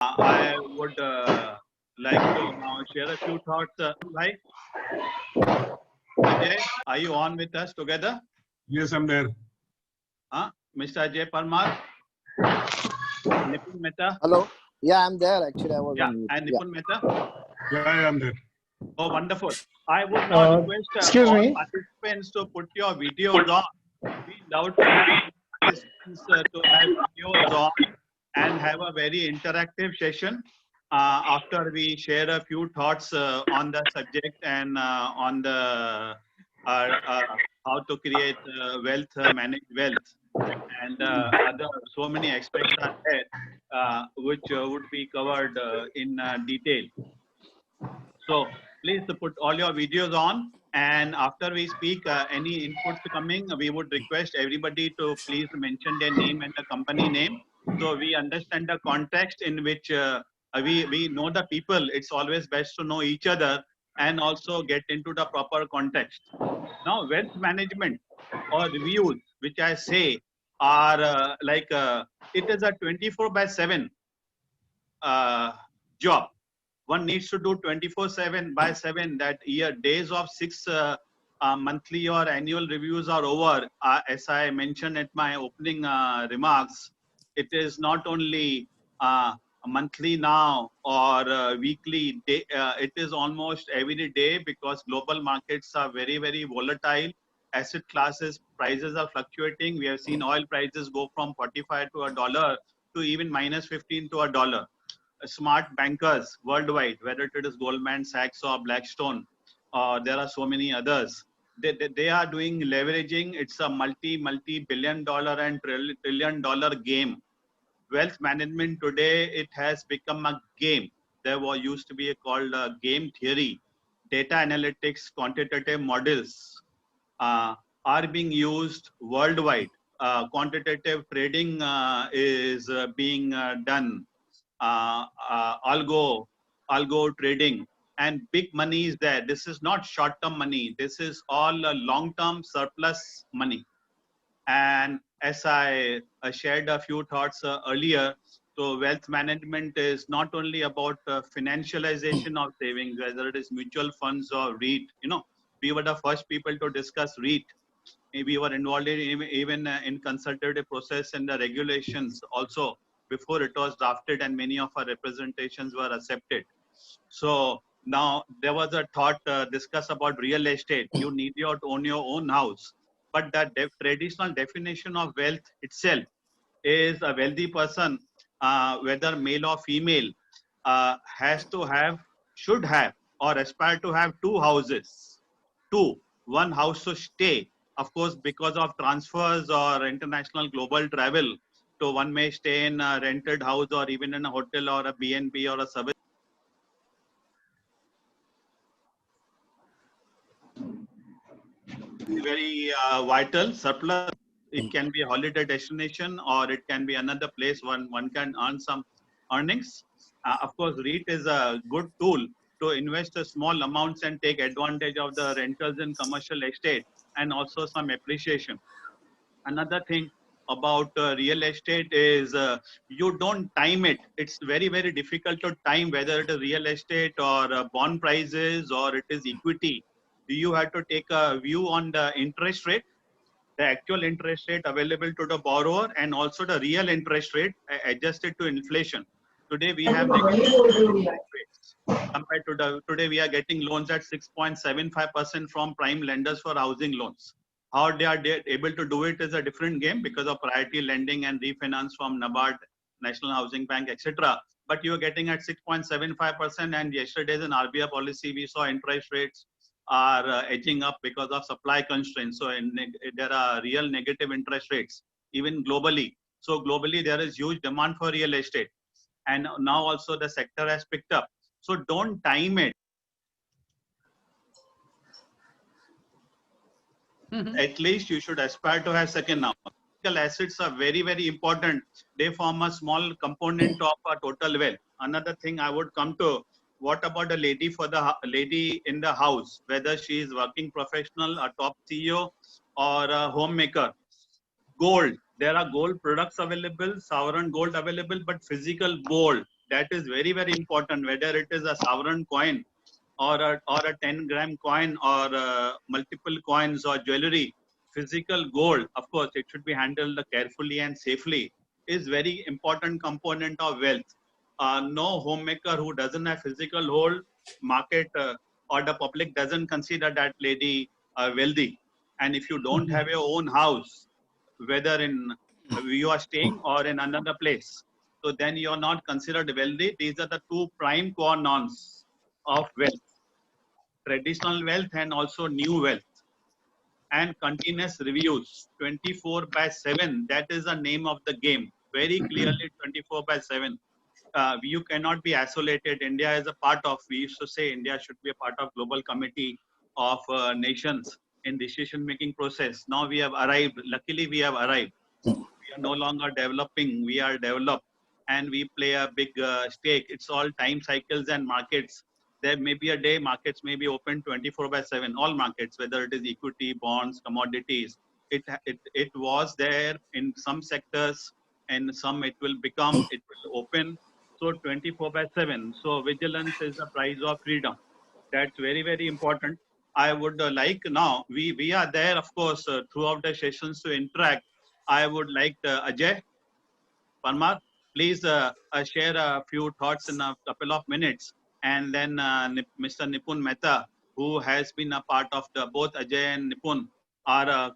I would like to now share a few thoughts. Like, Ajay, are you on with us together? Yes, I'm there. Mr. Ajay Parmar, Nipun Mehta? Hello. Yeah, I'm there. Actually, I was Yeah, on mute. and Yeah. Nipun Mehta? Yeah, I'm there. Oh, wonderful. I would now request Excuse all me. participants to put your videos on. We love to have participants to have videos on and have a very interactive session after we share a few thoughts on the subject and on the how to create wealth, manage wealth, and other so many aspects are there which would be covered in detail. So please put all your videos on, and after we speak, any inputs coming, we would request everybody to please mention their name and the company name, so we understand the context in which we know the people. It's always best to know each other and also get into the proper context. Now, wealth management or reviews, which I say are it is a 24/7 job. One needs to do 24/7 that year. Days of 6 monthly or annual reviews are over. As I mentioned at my opening remarks, it is not only monthly now or weekly. It is almost every day because global markets are very, very volatile. Asset classes prices are fluctuating. We have seen oil prices go from 45 to $1 to even minus 15 to $1. Smart bankers worldwide, whether it is Goldman Sachs or Blackstone, there are so many others. They are doing leveraging. It's a multi-billion dollar and trillion dollar game. Wealth management today, it has become a game. There was used to be called game theory. Data analytics, quantitative models are being used worldwide. Quantitative trading is being done, algo trading, and big money is there. This is not short-term money. This is all long-term surplus money. And as I shared a few thoughts earlier, so wealth management is not only about financialization of savings, whether it is mutual funds or REIT. You know, we were the first people to discuss REIT. We were involved in even in consultative process and the regulations also before it was drafted, and many of our representations were accepted. So now there was a thought discussed about real estate. You need to own your own house, but the traditional definition of wealth itself is a wealthy person, whether male or female, has to have, should have, or aspire to have two houses. One house to stay, of course, because of transfers or international global travel. So one may stay in a rented house or even in a hotel or a B&B or a service. Very vital. Surplus, it can be a holiday destination or it can be another place one can earn some earnings. Of course, REIT is a good tool to invest a small amounts and take advantage of the rentals in commercial estate and also some appreciation. Another thing about real estate is you don't time it. It's very, very difficult to time whether it is real estate or bond prices or it is equity. You have to take a view on the interest rate, the actual interest rate available to the borrower, and also the real interest rate adjusted to inflation. Today we have negative interest rates compared to today we are getting loans at 6.75% from prime lenders for housing loans. How they are able to do it is a different game because of priority lending and refinance from NABARD, National Housing Bank, etc. But you are getting at 6.75%, and yesterday's in RBI policy we saw interest rates are edging up because of supply constraints. So there are real negative interest rates even globally. So globally there is huge demand for real estate, and now also the sector has picked up. So don't time it. At least you should aspire to have second house. Physical assets are very, very important. They form a small component of our total wealth. Another thing I would come to, what about a lady lady in the house, whether she is working professional, a top CEO or a homemaker? Gold. There are gold products available, sovereign gold available, but physical gold That is very, very important, whether it is a sovereign coin or a 10-gram coin or multiple coins or jewelry. Physical gold, of course, it should be handled carefully and safely, is very important component of wealth. No homemaker who doesn't have physical gold, market or the public doesn't consider that lady wealthy. And if you don't have your own house, whether in you are staying or in another place, so then you are not considered wealthy. These are the two prime core norms of wealth: traditional wealth and also new wealth. And continuous reviews 24 by 7, that is the name of the game, very clearly. 24 by 7, you cannot be isolated. India is a part of, we used to say India should be a part of global committee of nations in decision making process. Now we have arrived, luckily we have arrived. We are no longer developing, we are developed, and we play a big stake. It's all time cycles and markets. There may be a day markets may be open 24 by 7, all markets, whether it is equity, bonds, commodities. It was there in some sectors, and some it will become, it will open. So 24 by 7. So vigilance is the price of freedom. That's very, very important. I would like now, we are there, of course, throughout the sessions to interact. I would like Ajay Parmar, please share a few thoughts in a couple of minutes. And then Mr. Nipun Mehta, who has been a part of the, both Ajay and Nipun are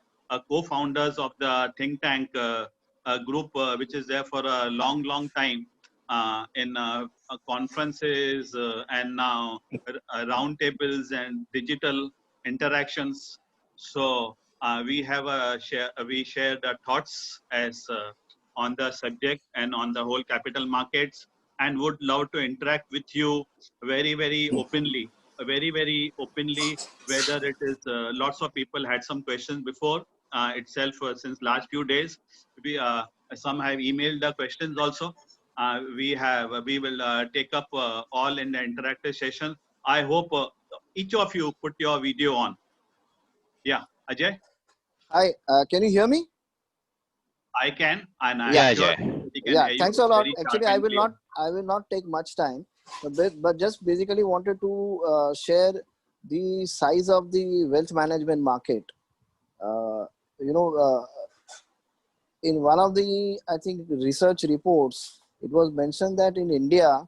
co-founders of the think tank group, which is there for a long, long time in conferences and now roundtables and digital interactions. So we share the thoughts as on the subject and on the whole capital markets, and would love to interact with you very, very openly, whether it is lots of people had some questions before itself since last few days. We some have emailed the questions also. We will take up all in the interactive session. I hope each of you put your video on. Yeah, Ajay, Hi, can you hear me? I can, and I Yeah. am Yeah, sure Jay. we can Yeah, hear thanks you a lot. very sharp Actually, and clear. I will not take much time, but just basically wanted to share the size of the wealth management market. Uh, you know, in one of the, I think, research reports, it was mentioned that in India,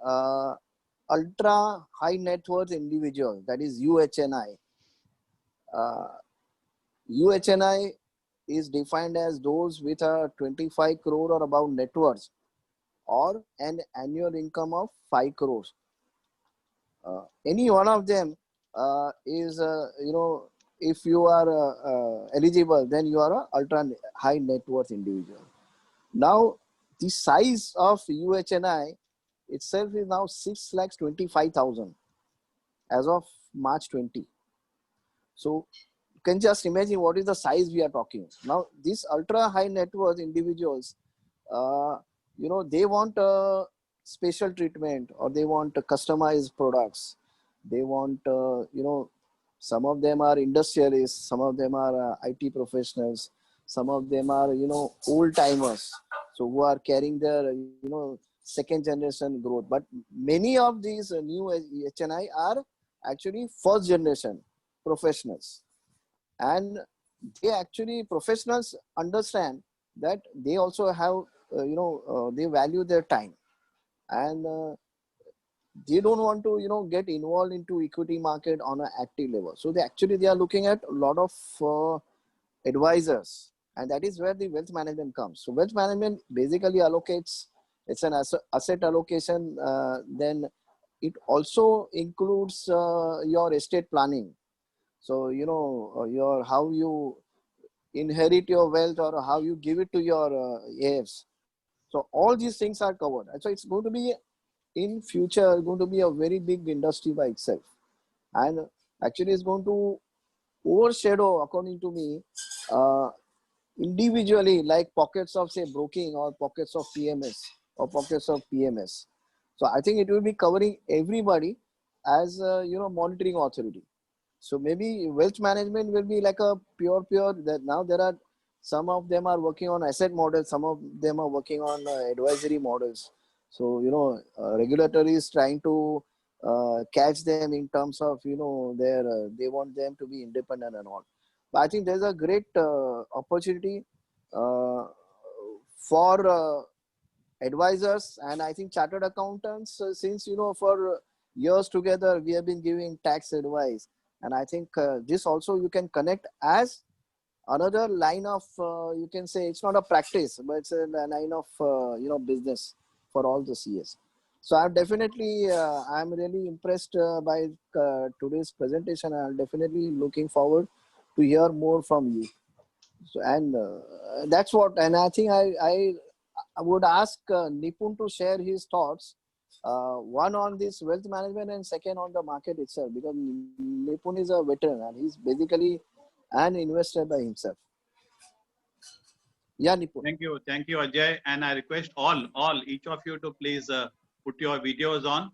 uh, ultra high net worth individuals, that is UHNI, uh, UHNI is defined as those with a 25 crore or above net worth or an annual income of 5 crores. Any one of them is, if you are eligible, then you are a ultra high net worth individual. Now, the size of UHNI itself is now 6,25,000 as of March 20. So you can just imagine what is the size we are talking. Now, these ultra high net worth individuals, they want special treatment, or they want customized products. They want, some of them are industrialists, some of them are IT professionals, some of them are, old timers. So who are carrying their, second generation growth. But many of these new HNI are actually first generation professionals. And they actually, professionals understand that they also have, they value their time, and they don't want to, get involved into equity market on an active level. So they are looking at a lot of advisors, and that is where the wealth management comes. So wealth management basically allocates, it's an asset allocation. Then it also includes your estate planning. So, your, how you inherit your wealth or how you give it to your heirs. So all these things are covered. And so it's going to be, in future, going to be a very big industry by itself. And actually it's going to overshadow, according to me, individually, like pockets of, say, broking, or pockets of PMS, or pockets of PMS. So I think it will be covering everybody as a, monitoring authority. So maybe wealth management will be like a pure, that now there are, some of them are working on asset models, some of them are working on advisory models. So, regulatory is trying to catch them in terms of, their, they want them to be independent and all. But I think there's a great opportunity uh, for advisors, and I think chartered accountants, since, for years together, we have been giving tax advice. And I think this also you can connect as another line of, you can say it's not a practice, but it's a line of, business for all the CS. So I'm definitely, I'm really impressed by today's presentation. I'm definitely looking forward to hear more from you. So, and that's what, and I think I would ask Nipun to share his thoughts, one on this wealth management and second on the market itself, because Nipun is a veteran and he's basically an investor by himself. Yeah, Nipun. Thank you, Ajay. And I request each of you to please put your videos on,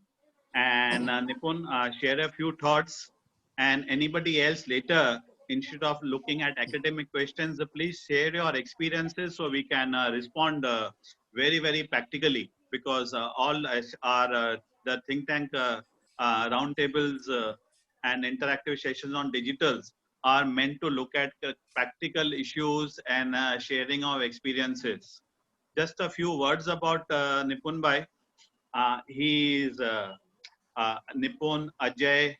and Nipun, share a few thoughts, and anybody else later, instead of looking at academic questions, please share your experiences so we can respond very, very practically, because all are the think tank roundtables and interactive sessions on digitals are meant to look at practical issues and sharing of experiences. Just a few words about Nipun Bhai. He is Nipun, Ajay,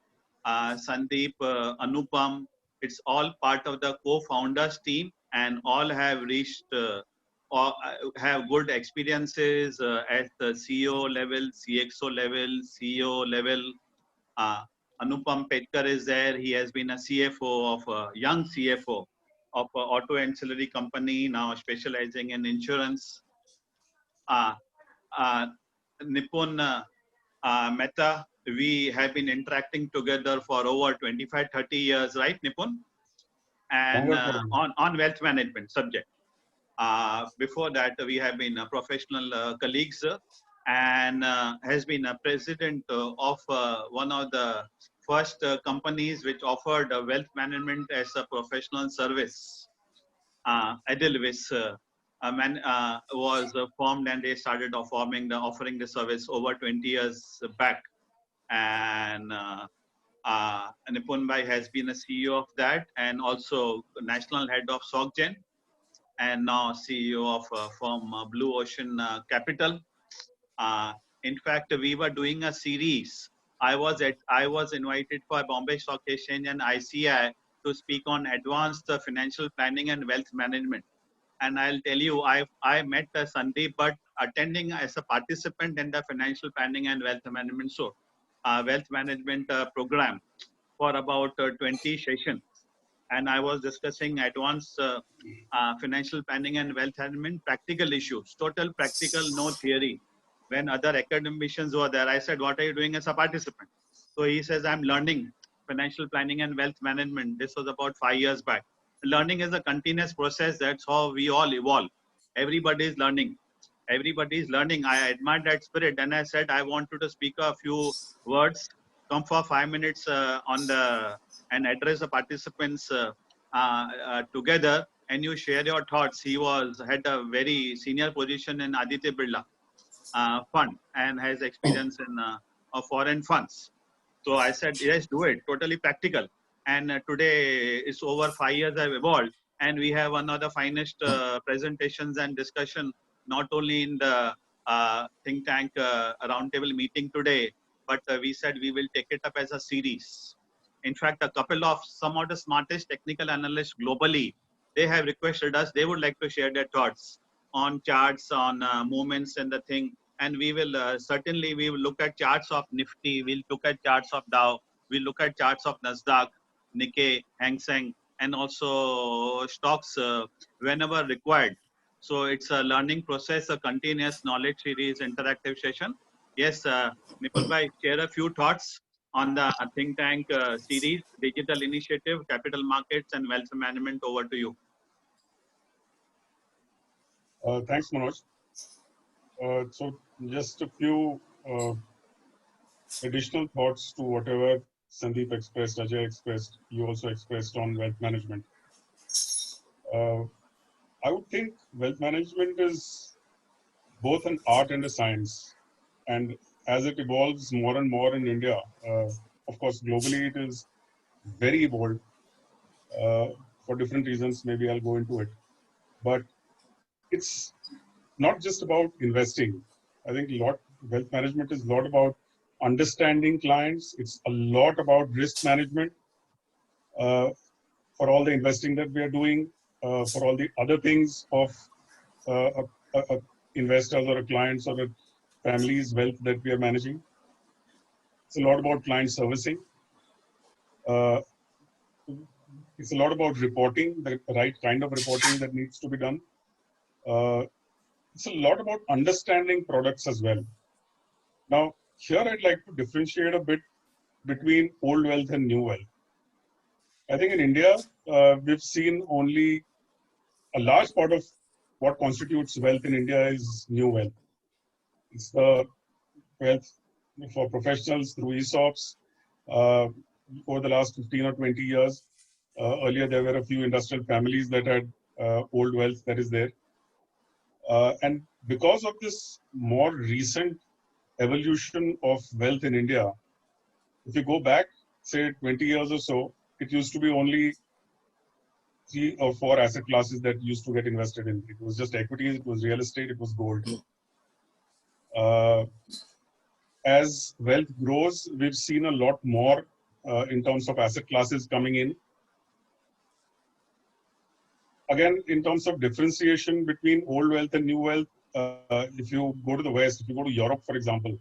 Sandeep, Anupam. It's all part of the co-founders team, and all have reached or have good experiences at the CEO level, CXO level, CEO level. Uh, Anupam Petkar is there. He has been a CFO of a young CFO of an auto ancillary company, now specializing in insurance. Uh, uh, Nipun Mehta, we have been interacting together for over 25, 30 years, right, Nipun? And Wonderful. on wealth management subject. Before that, we have been professional colleagues and has been a president of one of the first companies which offered wealth management as a professional service. Edelweiss was formed, and they started offering the service over 20 years back. And Nipun Bhai has been a CEO of that, and also national head of SocGen, and now CEO of firm Blue Ocean Capital. Uh, in fact, we were doing a series. I was invited for Bombay Stock Exchange and ICI to speak on advanced financial planning and wealth management. And I'll tell you, I met Sandeep, but attending as a participant in the financial planning and wealth management wealth management program for about 20 sessions. And I was discussing advanced financial planning and wealth management practical issues, total practical, no theory. When other academicians were there, I said, "What are you doing as a participant?" So he says, "I'm learning financial planning and wealth management." This was about 5 years back. Learning is a continuous process. That's how we all evolve. Everybody is learning. Everybody is learning. I admire that spirit. And I said, I want you to speak a few words, come for 5 minutes on the and address the participants together, and you share your thoughts. He had a very senior position in Aditya Birla fund and has experience in foreign funds. So I said, yes, do it. Totally practical. And today it's over 5 years I've evolved, and we have one of the finest presentations and discussion, not only in the think tank roundtable meeting today, but we said we will take it up as a series. In fact, a couple of some of the smartest technical analysts globally, they have requested us, they would like to share their thoughts on charts, on movements and the thing. And we will certainly, we will look at charts of Nifty, we'll look at charts of Dow, we'll look at charts of Nasdaq, Nikkei, Hang Seng, and also stocks whenever required. So it's a learning process, a continuous knowledge series, interactive session. Yes, Nipun Bhai, share a few thoughts on the think tank series, digital initiative, capital markets, and wealth management. Over to you. Thanks, Manoj. So just a few additional thoughts to whatever Sandeep expressed, Ajay expressed, you also expressed on wealth management. I would think wealth management is both an art and a science. And as it evolves more and more in India, of course, globally it is very evolved for different reasons. Maybe I'll go into it. But it's not just about investing. I think wealth management is a lot about understanding clients. It's a lot about risk management for all the investing that we are doing, for all the other things of investors or a clients or a family's wealth that we are managing. It's a lot about client servicing. Uh, it's a lot about reporting, the right kind of reporting that needs to be done. It's a lot about understanding products as well. Now, here I'd like to differentiate a bit between old wealth and new wealth. I think in India, we've seen only a large part of what constitutes wealth in India is new wealth. It's the wealth for professionals through ESOPs over the last 15 or 20 years. Earlier, there were a few industrial families that had old wealth that is there. And because of this more recent evolution of wealth in India, if you go back, say 20 years or so, it used to be only 3 or 4 asset classes that used to get invested in. It was just equities, it was real estate, it was gold. As wealth grows, we've seen a lot more in terms of asset classes coming in. Again, in terms of differentiation between old wealth and new wealth, if you go to the West, if you go to Europe, for example,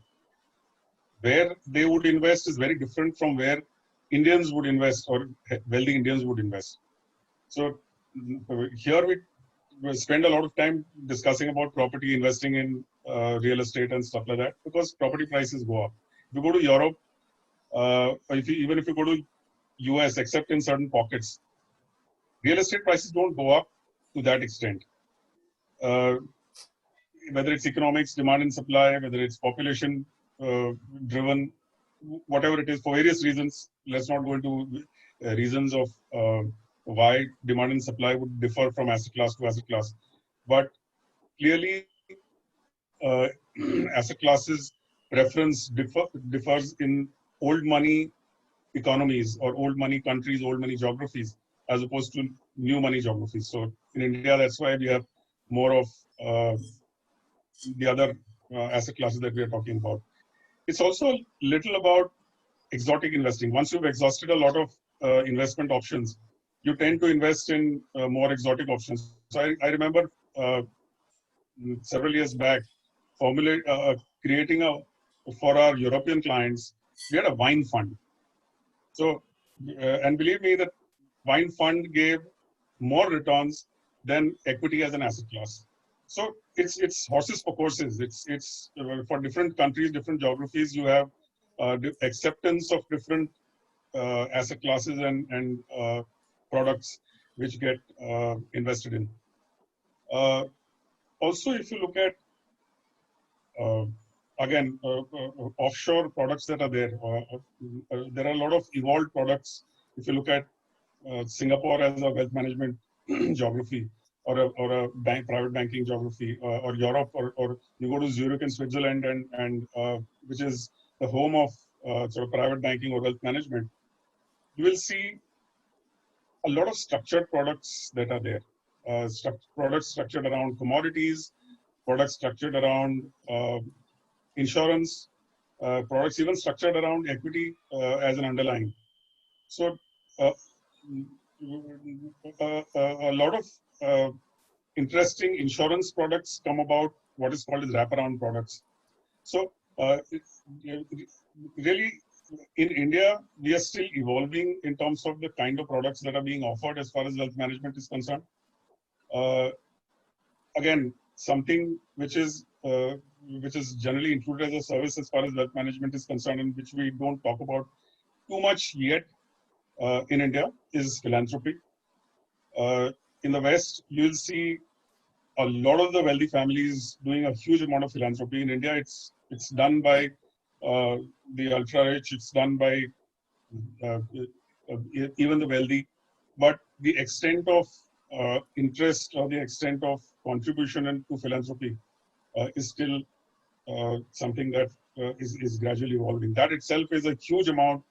where they would invest is very different from where Indians would invest or wealthy Indians would invest. So here we spend a lot of time discussing about property, investing in real estate and stuff like that, because property prices go up. If you go to Europe, even if you go to US, except in certain pockets, real estate prices don't go up to that extent. Whether it's economics, demand and supply, whether it's population driven, whatever it is, for various reasons. Let's not go into reasons of why demand and supply would differ from asset class to asset class. But clearly, asset classes preference differs in old money economies or old money countries, old money geographies, as opposed to new money geographies. So in India, that's why we have more of the other asset classes that we are talking about. It's also a little about exotic investing. Once you've exhausted a lot of investment options, you tend to invest in more exotic options. So I remember several years back, creating for our European clients, we had a wine fund. So, and believe me, that wine fund gave more returns than equity as an asset class. So it's horses for courses. It's for different countries, different geographies. You have acceptance of different asset classes and products which get invested in. Also, if you look at again offshore products that are there, there are a lot of evolved products. If you look at Singapore as a wealth management geography, or a private banking geography, or Europe, or you go to Zurich in Switzerland, and which is the home of sort of private banking or wealth management, you will see a lot of structured products that are there. Products structured around commodities, products structured around insurance, products even structured around equity as an underlying. So a lot of interesting insurance products come about, what is called as wraparound products. So really, in India, we are still evolving in terms of the kind of products that are being offered as far as wealth management is concerned. Again, something which is generally included as a service as far as wealth management is concerned, and which we don't talk about too much yet in India, is philanthropy. In the West, you'll see a lot of the wealthy families doing a huge amount of philanthropy. In India, it's done by the ultra-rich, it's done by even the wealthy. But the extent of interest or the extent of contribution to philanthropy is still something that is gradually evolving. That itself is a huge amount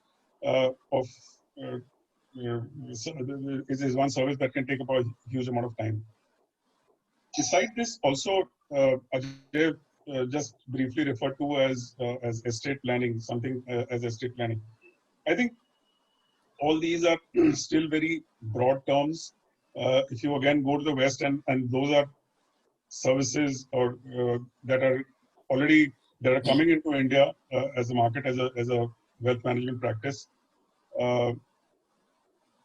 of is one service that can take about a huge amount of time. Besides this, also Ajay just briefly referred to as estate planning, something as estate planning. I think all these are still very broad terms. If you again go to the West, and those are services or that are already that are coming into India as a market, as a wealth management practice,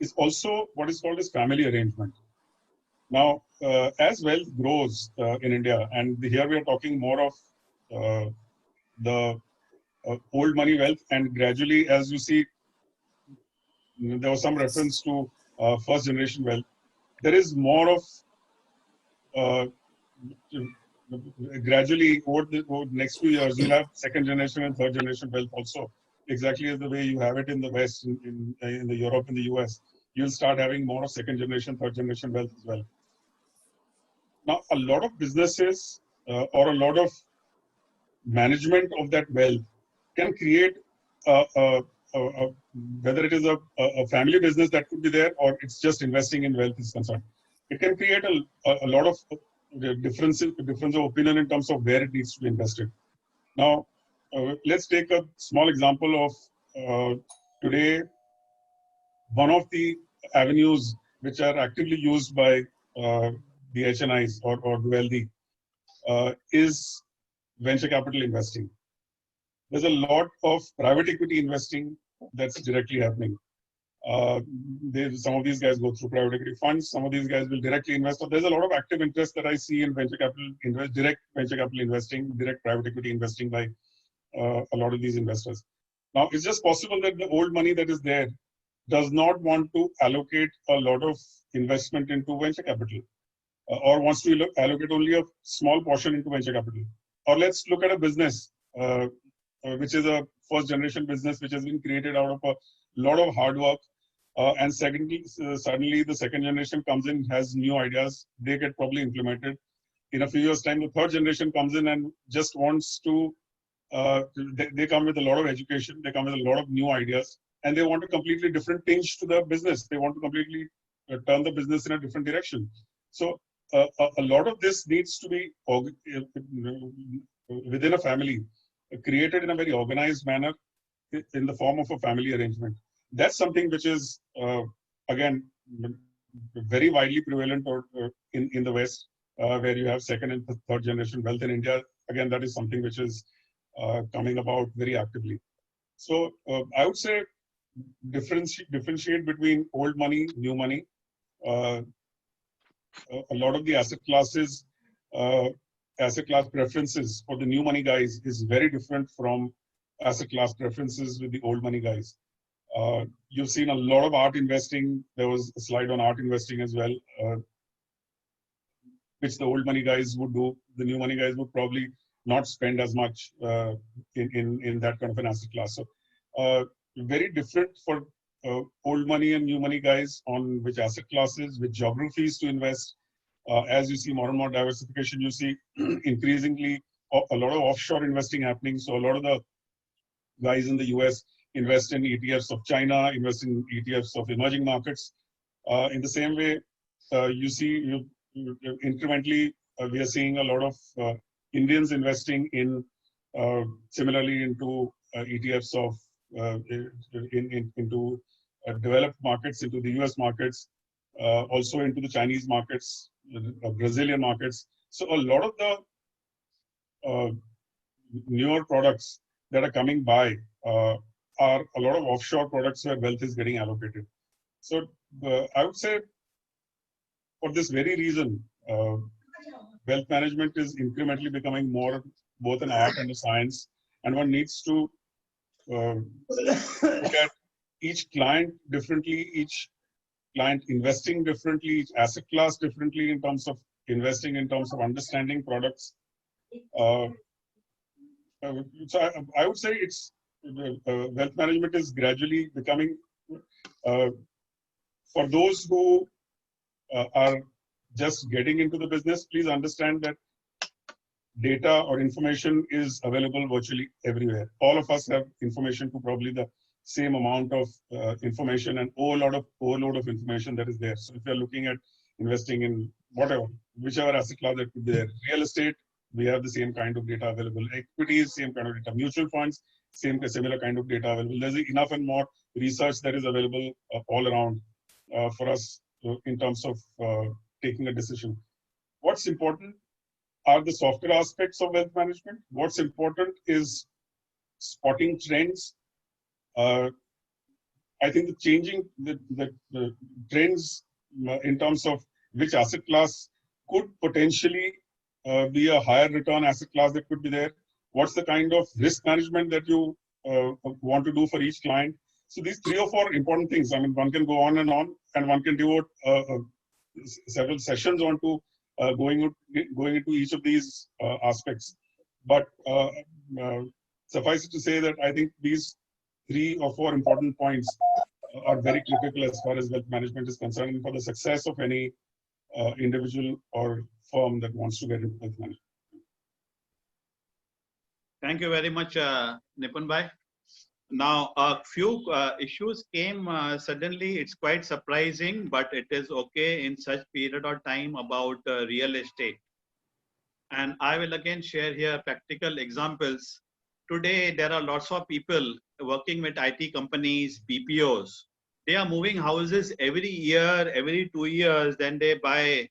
is also what is called as family arrangement. Now, as wealth grows in India, and here we are talking more of the old money wealth, and gradually, as you see, there was some reference to first generation wealth. There is more of gradually over the next few years, you'll have second generation and third generation wealth also, exactly as the way you have it in the West, in the Europe, in the US. You'll start having more of second generation, third generation wealth as well. Now, a lot of businesses or a lot of management of that wealth can create whether it is a family business that could be there, or it's just investing in wealth is concerned. It can create a lot of difference of opinion in terms of where it needs to be invested. Now, let's take a small example of today. One of the avenues which are actively used by the HNIs or the wealthy is venture capital investing. There's a lot of private equity investing that's directly happening. Some of these guys go through private equity funds. Some of these guys will directly invest. So there's a lot of active interest that I see in venture capital, direct venture capital investing, direct private equity investing by a lot of these investors. Now, it's just possible that the old money that is there does not want to allocate a lot of investment into venture capital, or wants to allocate only a small portion into venture capital. Or let's look at a business, which is a first generation business, which has been created out of a lot of hard work. And secondly, suddenly the second generation comes in, has new ideas, they get probably implemented. In a few years' time, the third generation comes in and just wants to, they come with a lot of education, they come with a lot of new ideas, and they want a completely different tinge to the business. They want to completely turn the business in a different direction. So a lot of this needs to be within a family, created in a very organized manner in the form of a family arrangement. That's something which is, again, very widely prevalent in the West, where you have second and third generation wealth. In India, again, that is something which is coming about very actively. So I would say differentiate between old money, new money. A lot of the asset classes, asset class preferences for the new money guys is very different from asset class preferences with the old money guys. You've seen a lot of art investing. There was a slide on art investing as well, which the old money guys would do. The new money guys would probably not spend as much in that kind of an asset class. So very different for old money and new money guys on which asset classes, which geographies to invest. As you see more and more diversification, you see increasingly a lot of offshore investing happening. So a lot of the guys in the US invest in ETFs of China, invest in ETFs of emerging markets. In the same way, you see incrementally, we are seeing a lot of Indians investing in similarly into ETFs of into developed markets, into the US markets, also into the Chinese markets, Brazilian markets. So a lot of the newer products that are coming by are a lot of offshore products where wealth is getting allocated. So I would say for this very reason, wealth management is incrementally becoming more both an art and a science, and one needs to look at each client differently, each client investing differently, each asset class differently in terms of investing, in terms of understanding products. So I would say it's wealth management is gradually becoming, for those who are just getting into the business, please understand that data or information is available virtually everywhere. All of us have information to probably the same amount of information and overload of information that is there. So if you're looking at investing in whatever, whichever asset class that could be there, real estate, we have the same kind of data available. Equities, same kind of data. Mutual funds, similar kind of data available. There's enough and more research that is available all around for us in terms of taking a decision. What's important are the softer aspects of wealth management. What's important is spotting trends. I think the trends in terms of which asset class could potentially be a higher return asset class that could be there. What's the kind of risk management that you want to do for each client? So these 3 or 4 important things. I mean, one can go on, and one can devote several sessions onto going into each of these aspects. But suffice it to say that I think these 3 or 4 important points are very critical as far as wealth management is concerned, and for the success of any individual or firm that wants to get into wealth management. Thank you very much, Nipun Bhai. Now, a few issues came suddenly. It's quite surprising, but it is okay in such period of time about real estate. And I will again share here practical examples. Today, there are lots of people working with IT companies, BPOs. They are moving houses every year, every 2 years. Then they buy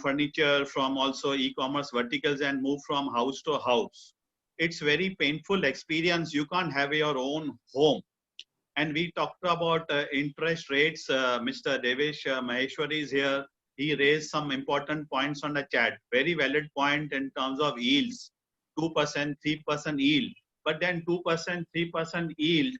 furniture from also e-commerce verticals and move from house to house. It's very painful experience. You can't have your own home. And we talked about interest rates. Mr. Devesh Maheshwari is here. He raised some important points on the chat. Very valid point in terms of yields. 2%, 3% yield. But then 2%, 3% yield,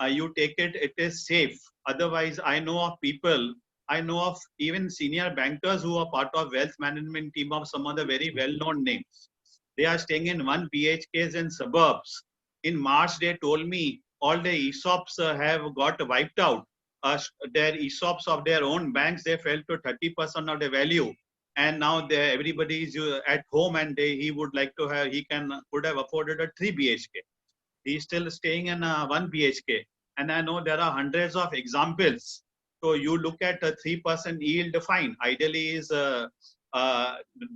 you take it, it is safe. Otherwise, I know of people, I know of even senior bankers who are part of wealth management team of some of the very well-known names. They are staying in 1 BHKs in suburbs. In March, they told me all the ESOPs have got wiped out. Their ESOPs of their own banks, they fell to 30% of the value. And now everybody is at home, and he would like to have, could have afforded a 3 BHK. He's still staying in a 1 BHK. And I know there are hundreds of examples. So you look at a 3% yield, fine. Ideally is,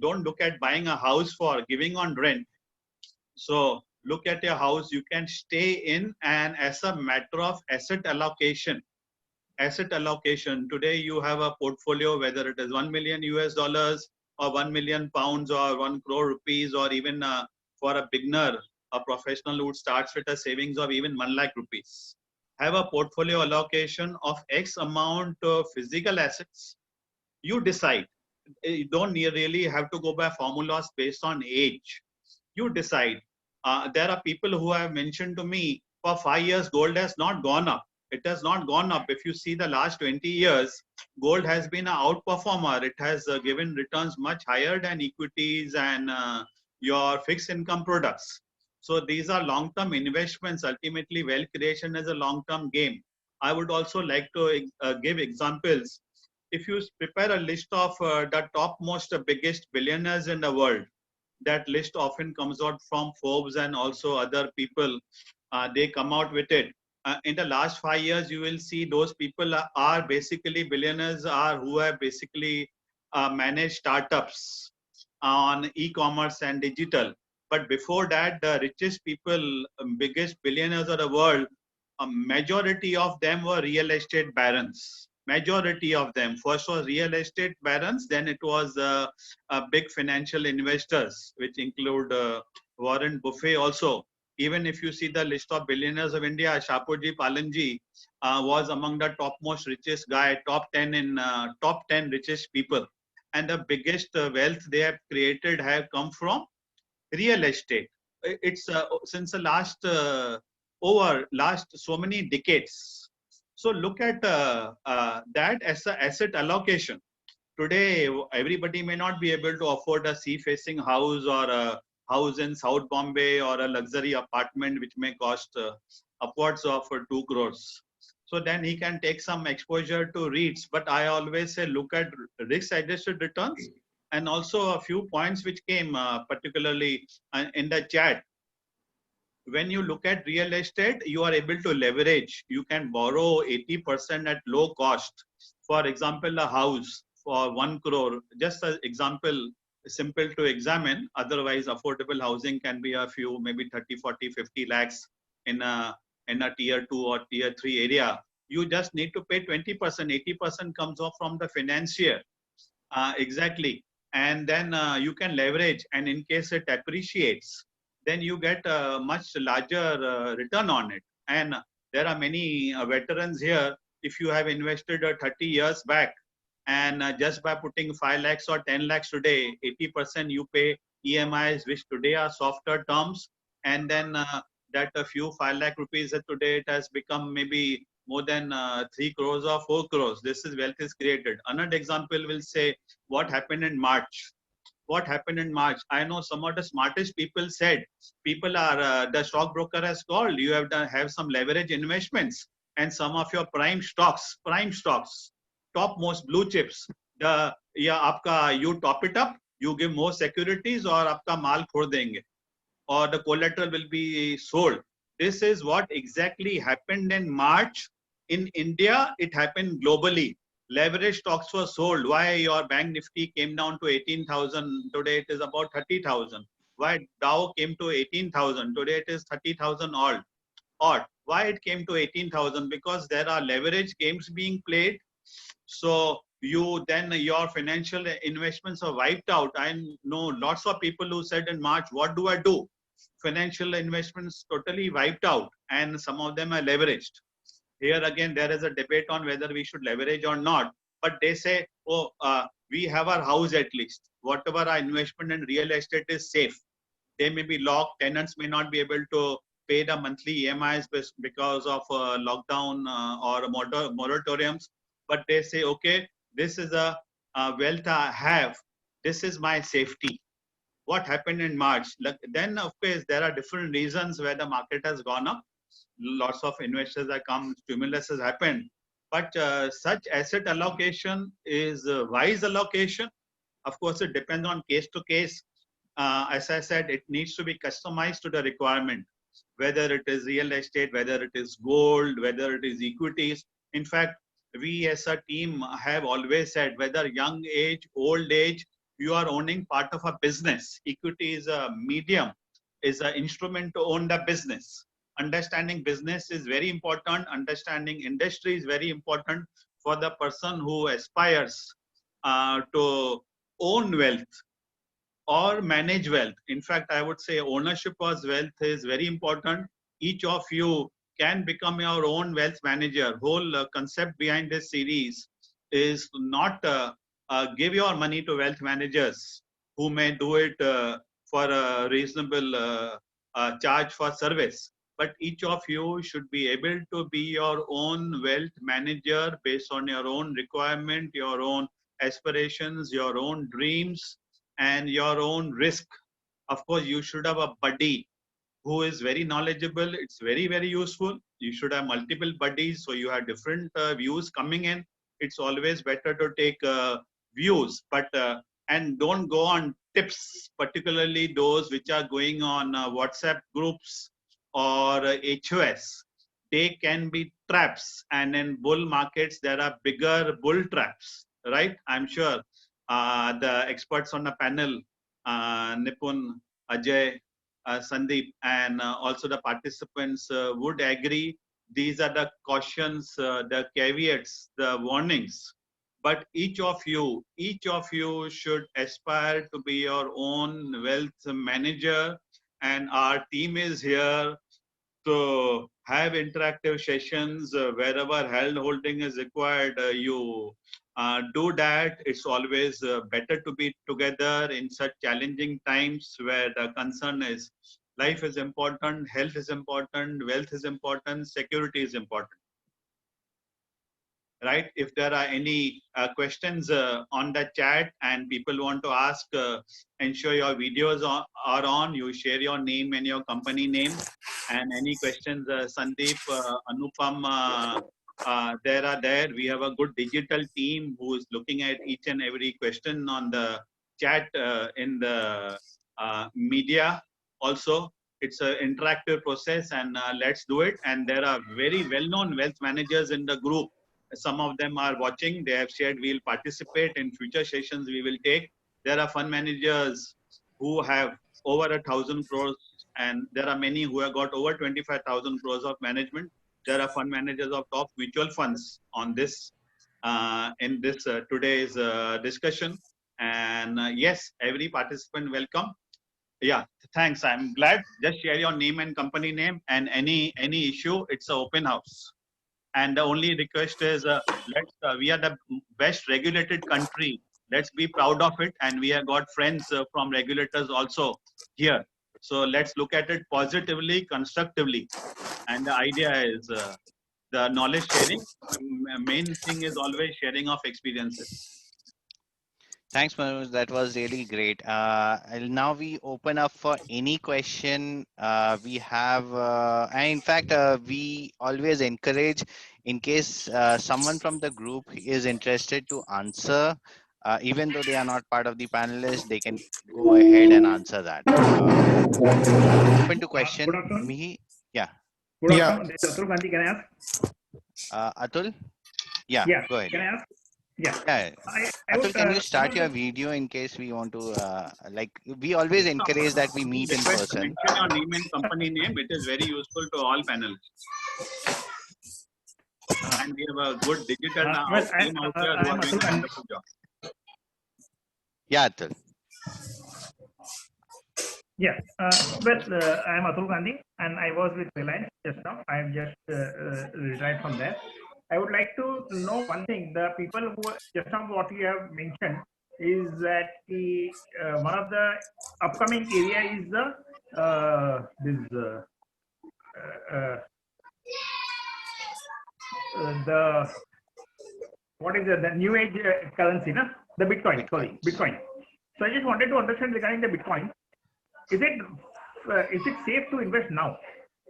don't look at buying a house for giving on rent. So look at your house you can stay in, and as a matter of asset allocation, today you have a portfolio, whether it is 1 million US dollars or 1 million pounds or 1 crore rupees, or even for a beginner, a professional who starts with a savings of even 1 lakh rupees. Have a portfolio allocation of X amount of physical assets. You decide. You don't really have to go by formulas based on age. You decide. There are people who have mentioned to me, for 5 years, gold has not gone up. It has not gone up. If you see the last 20 years, gold has been an outperformer. It has given returns much higher than equities and your fixed income products. So these are long-term investments. Ultimately, wealth creation is a long-term game. I would also like to give examples. If you prepare a list of the topmost biggest billionaires in the world, that list often comes out from Forbes and also other people. They come out with it. In the last 5 years, you will see those people are basically billionaires who have basically managed startups on e-commerce and digital. But before that, the richest people, biggest billionaires of the world, a majority of them were real estate barons. Majority of them. First was real estate barons, then it was big financial investors, which include Warren Buffett also. Even if you see the list of billionaires of India, Shapoorji Pallonji was among the topmost richest guy, top 10 richest people. And the biggest wealth they have created have come from real estate. It's since the last so many decades. So look at that as an asset allocation. Today, everybody may not be able to afford a sea-facing house or a house in South Bombay or a luxury apartment which may cost upwards of 2 crores. So then he can take some exposure to REITs. But I always say look at risk-adjusted returns And also a few points which came particularly in the chat. When you look at real estate, you are able to leverage. You can borrow 80% at low cost. For example, a house for 1 crore, just an example, simple to examine. Otherwise, affordable housing can be a few, maybe 30, 40, 50 lakhs in a tier 2 or tier 3 area. You just need to pay 20%, 80% comes off from the financier. Exactly. And then you can leverage, and in case it appreciates, then you get a much larger return on it. And there are many veterans here. If you have invested 30 years back, and just by putting 5 lakhs or 10 lakhs today, 80% you pay EMIs, which today are softer terms. And then that a few 5 lakh rupees today, it has become maybe more than 3 crores or 4 crores. This is wealth is created. Another example will say what happened in March. What happened in March? I know some of the smartest people said, people are, the stockbroker has called, you have some leverage investments, and some of your prime stocks, topmost blue chips, you top it up, you give more securities, or आपका माल खोल देंगे, or the collateral will be sold. This is what exactly happened in March. In India, it happened globally. Leverage stocks were sold. Why your bank Nifty came down to 18,000? Today it is about 30,000. Why Dow came to 18,000? Today it is 30,000 odd. Why it came to 18,000? Because there are leverage games being played. So your financial investments are wiped out. I know lots of people who said in March, what do I do? Financial investments totally wiped out, and some of them are leveraged. Here again, there is a debate on whether we should leverage or not. But they say, oh, we have our house at least. Whatever our investment in real estate is safe. They may be locked. Tenants may not be able to pay the monthly EMIs because of lockdown or moratoriums. But they say, okay, this is a wealth I have. This is my safety. What happened in March? Then, of course, there are different reasons where the market has gone up. Lots of investors have come, stimulus has happened. But such asset allocation is wise allocation. Of course, it depends on case to case. As I said, it needs to be customized to the requirement, whether it is real estate, whether it is gold, whether it is equities. In fact, we as a team have always said, whether young age, old age, you are owning part of a business. Equity is a medium, is an instrument to own the business. Understanding business is very important. Understanding industry is very important for the person who aspires to own wealth or manage wealth. In fact, I would say ownership of wealth is very important. Each of you can become your own wealth manager. Whole concept behind this series is not give your money to wealth managers who may do it for a reasonable charge for service. But each of you should be able to be your own wealth manager based on your own requirement, your own aspirations, your own dreams, and your own risk. Of course, you should have a buddy who is very knowledgeable. It's very, very useful. You should have multiple buddies so you have different views coming in. It's always better to take views, but and don't go on tips, particularly those which are going on WhatsApp groups or HOS. They can be traps, and in bull markets there are bigger bull traps, right? I'm sure the experts on the panel, Nipun, Ajay, Sandeep, and also the participants would agree. These are the cautions, the caveats, the warnings. But each of you should aspire to be your own wealth manager. And our team is here to have interactive sessions wherever hand holding is required. You do that. It's always better to be together in such challenging times where the concern is life is important, health is important, wealth is important, security is important. Right? If there are any questions on the chat and people want to ask, ensure your videos are on, you share your name and your company name. And any questions, Sandeep, Anupam, there. We have a good digital team who is looking at each and every question on the chat in the media also. It's an interactive process, and let's do it. And there are very well-known wealth managers in the group. Some of them are watching. They have shared we'll participate in future sessions we will take. There are fund managers who have over 1,000 crores, and there are many who have got over 25,000 crores of management. There are fund managers of top mutual funds on this in this today's discussion. And yes, every participant welcome. Yeah, thanks. I'm glad. Just share your name and company name, and any issue. It's an open house. And the only request is, we are the best regulated country. Let's be proud of it. And we have got friends from regulators also here. So let's look at it positively, constructively. And the idea is the knowledge sharing. Main thing is always sharing of experiences. Thanks, Manoj. That was really great. Now we open up for any question we have. And in fact, we always encourage, in case someone from the group is interested to answer, even though they are not part of the panelists, they can go ahead and answer that. Open to question. Good afternoon. Mihi? Yeah. Good afternoon. This is Atul Gandhi. Can I ask? Atul? Yeah, Yeah. go ahead. Can I ask? Yeah. Yeah. I Atul, would, can you start your video in case we want to, we always encourage that we meet in Request to person. mention your name and company name. It is very useful to all panelists. And we have a good digital team out here who are doing a wonderful job. Yeah, Atul. Yeah. I am Atul Gandhi, and I was with Reliance just now. I have just retired from there. I would like to know one thing. The people who just now what you have mentioned is that the one of the upcoming area is the what is the new age currency, na? The Bitcoin. Sorry, Bitcoin. So I just wanted to understand regarding the Bitcoin. Is it safe to invest now?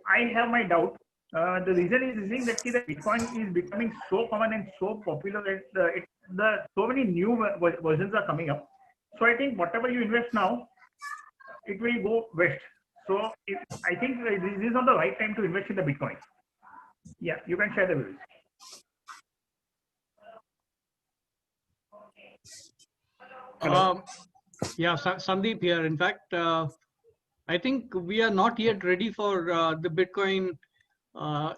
I have my doubt. The reason is that the Bitcoin is becoming so common and so popular that so many new versions are coming up. So I think whatever you invest now, it will go west. So I think this is not the right time to invest in the Bitcoin. Yeah, you can share the views. Yeah, Sandeep here. In fact, I think we are not yet ready for the Bitcoin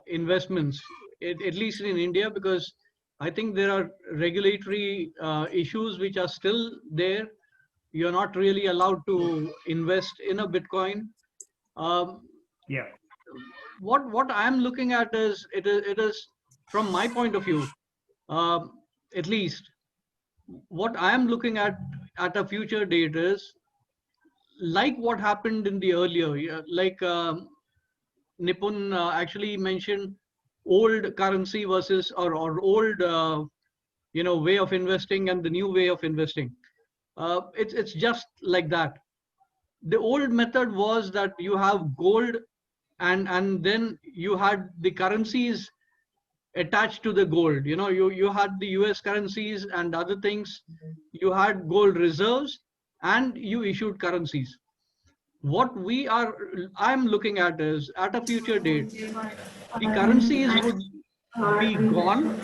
investments, at least in India, because I think there are regulatory issues which are still there. You're not really allowed to invest in a Bitcoin. Yeah. What I'm looking at is it is from my point of view, at least. What I am looking at a future date is like what happened in the earlier, like Nipun actually mentioned old currency versus or old way of investing and the new way of investing. It's just like that. The old method was that you have gold and then you had the currencies attached to the gold. You had the US currencies and other things. You had gold reserves and you issued currencies. What I'm looking at is at a future date, the currencies would be gone,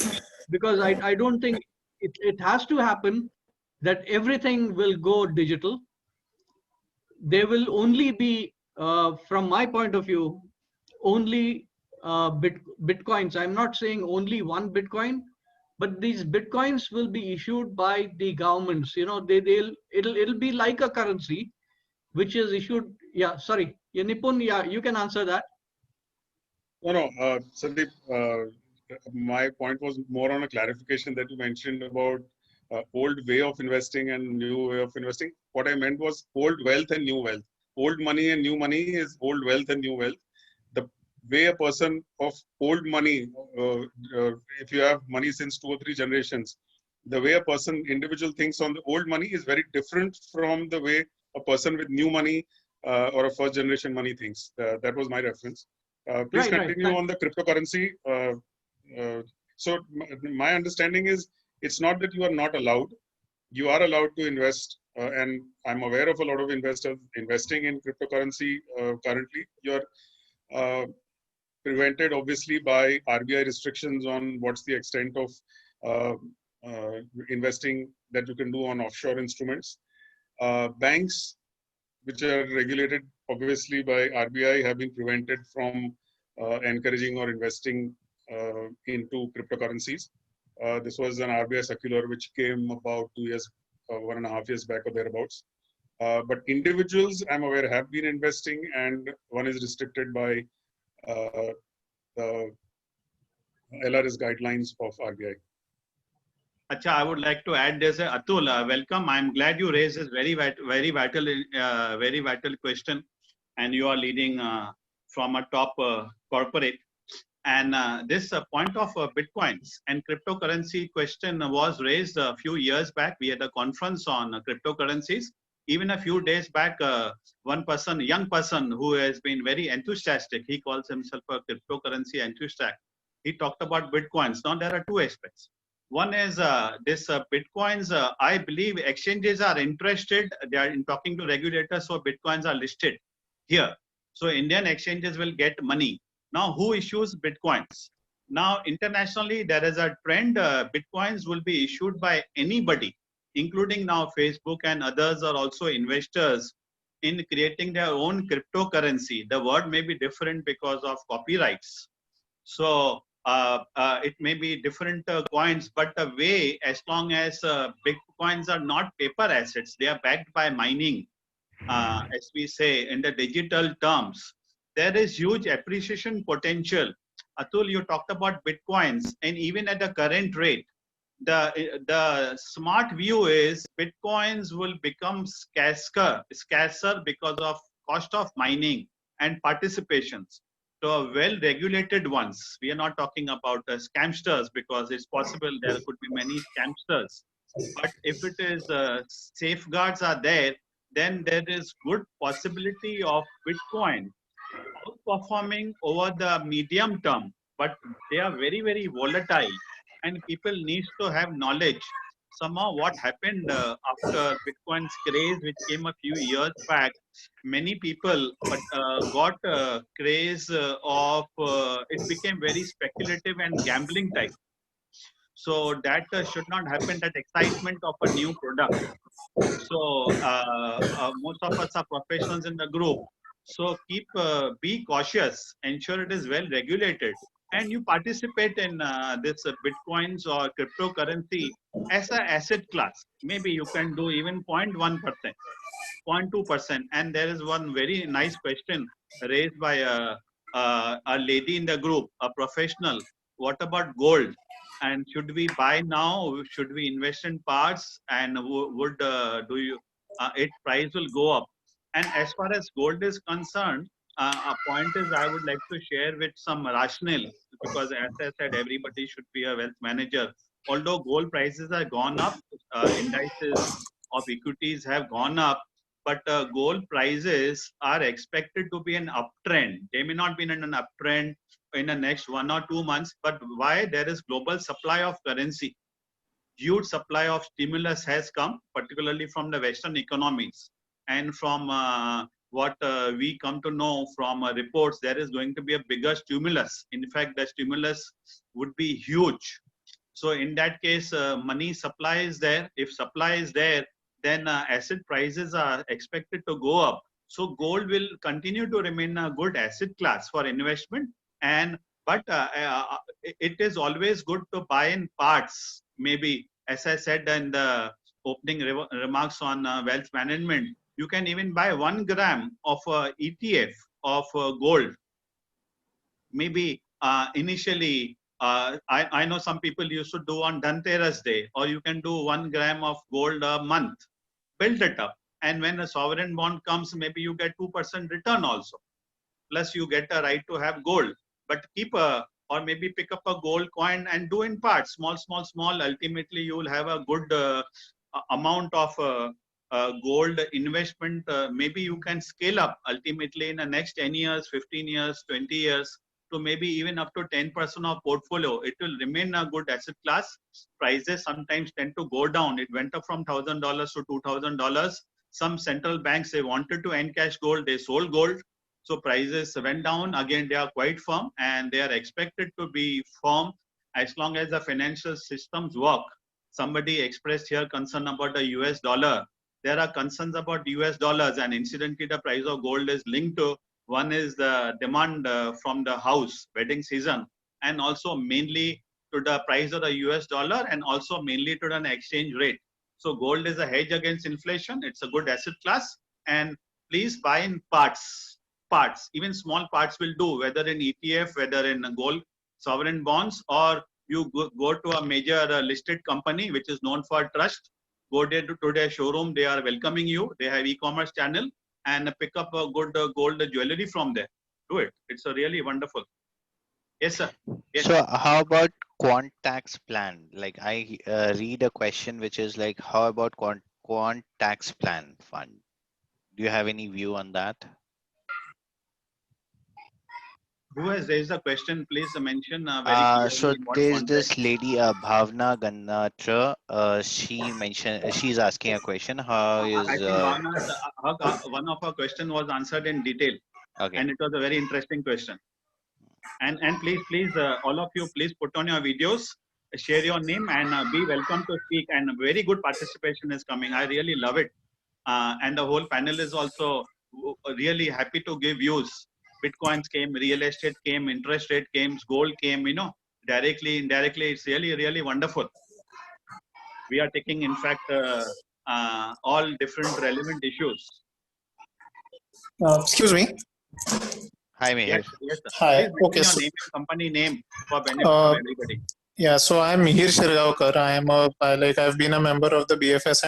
because I don't think it has to happen that everything will go digital. There will only be, from my point of view, only Bitcoins. I'm not saying only one Bitcoin, but these Bitcoins will be issued by the governments. It'll be like a currency which is issued. Yeah, sorry. Yeah, Nipun, yeah, you can answer that. No, Sandeep, my point was more on a clarification that you mentioned about old way of investing and new way of investing. What I meant was old wealth and new wealth. Old money and new money is old wealth and new wealth. The way a person of old money, if you have money since 2 or 3 generations, the way a person, individual thinks on the old money is very different from the way a person with new money or a first generation money thinks. That was my reference. Please continue on the cryptocurrency. So my understanding is it's not that you are not allowed. you are allowed to invest, and I'm aware of a lot of investors investing in cryptocurrency currently. You're prevented obviously by RBI restrictions on what's the extent of uh, investing that you can do on offshore instruments. Banks, which are regulated obviously by RBI, have been prevented from encouraging or investing into cryptocurrencies. This was an RBI circular which came about 2 years, 1.5 years back or thereabouts. But individuals, I'm aware, have been investing, and one is restricted by the LRS guidelines of RBI. Acha, I would like to add this. Atul, welcome. I'm glad you raised this very vital question, and you are leading from a top corporate. And this point of bitcoins and cryptocurrency question was raised a few years back. We had a conference on cryptocurrencies. Even a few days back, one person, young person who has been very enthusiastic, he calls himself a cryptocurrency enthusiast. He talked about bitcoins. Now there are two aspects. One is this bitcoins. I believe exchanges are interested. They are in talking to regulators, so bitcoins are listed here. So Indian exchanges will get money. Now, who issues bitcoins? Now, internationally, there is a trend. Bitcoins will be issued by anybody, including now Facebook and others are also investors in creating their own cryptocurrency. The word may be different because of copyrights. So it may be different coins, but the way, as long as bitcoins are not paper assets, they are backed by mining, as we say in the digital terms, there is huge appreciation potential. Atul, you talked about bitcoins, and even at the current rate, the smart view is bitcoins will become scarcer because of cost of mining and participations. So well-regulated ones. We are not talking about scamsters, because it's possible there could be many scamsters. But if it is safeguards are there, then there is good possibility of Bitcoin outperforming over the medium term. But they are very volatile, and people need to have knowledge. Somehow what happened after Bitcoin's craze, which came a few years back, many people got craze of, it became very speculative and gambling type. So that should not happen, that excitement of a new product. So most of us are professionals in the group. So be cautious, ensure it is well regulated, and you participate in this bitcoins or cryptocurrency as an asset class. Maybe you can do even 0.1%, 0.2%. And there is one very nice question raised by a lady in the group, a professional. What about gold? And should we buy now? Should we invest in parts? And would its price will go up? And as far as gold is concerned, a point is I would like to share with some rationale, because as I said, everybody should be a wealth manager. Although gold prices have gone up, indices of equities have gone up, but gold prices are expected to be an uptrend. They may not be in an uptrend in the next 1 or 2 months, but why? There is global supply of currency. Huge supply of stimulus has come, particularly from the Western economies. And from what we come to know from reports, there is going to be a bigger stimulus. In fact, the stimulus would be huge. So in that case, money supply is there. If supply is there, then asset prices are expected to go up. So gold will continue to remain a good asset class for investment. But it is always good to buy in parts. Maybe, as I said in the opening remarks on wealth management, you can even buy 1 gram of ETF of gold. Maybe initially, I know some people used to do on Dhanteras Day, or you can do 1 gram of gold a month. Build it up. And when a sovereign bond comes, maybe you get 2% return also. Plus you get a right to have gold. But keep or maybe pick up a gold coin and do in parts, small. Ultimately, you will have a good amount of gold investment. Maybe you can scale up ultimately in the next 10 years, 15 years, 20 years to maybe even up to 10% of portfolio, it will remain a good asset class. Prices sometimes tend to go down. It went up from $1,000 to $2,000. Some central banks, they wanted to encash gold, they sold gold. So prices went down. Again, they are quite firm and they are expected to be firm as long as the financial systems work. Somebody expressed here concern about the US dollar. There are concerns about US dollars, and incidentally the price of gold is linked to, one is the demand from the house wedding season, and also mainly to the price of the US dollar, and also mainly to an exchange rate. So gold is a hedge against inflation. It's a good asset class, and please buy in parts. Even small parts will do, whether in ETF, whether in gold, sovereign bonds, or you go to a major listed company which is known for trust. Go there to their showroom. They are welcoming you. They have e-commerce channel, and pick up a good gold jewelry from there. Do it. It's a really wonderful. Yes, sir. Yes. So how about quant tax plan? Like I read a question which is like, how about quant tax plan fund? Do you have any view on that? Who has raised the question? Please mention very clearly. So in what there's context. this lady, Bhavna Gannatra. She mentioned, she's asking a question. How is I think Bhavna, one of her question was answered in detail, okay? and it was a very interesting question. And please, all of you, please put on your videos, share your name, and be welcome to speak. And very good participation is coming. I really love it. And the whole panel is also really happy to give views. Bitcoins came, real estate came, interest rate came, gold came, directly, indirectly. It's really, really wonderful. We are taking, in fact, all different relevant issues. Excuse me. Hi, Mihir. Yes, yes, sir. Hi. Please Okay. mention your name and company name for benefit of everybody. Yeah. So I'm Mihir Shirgaonkar. I've been a member of the BFS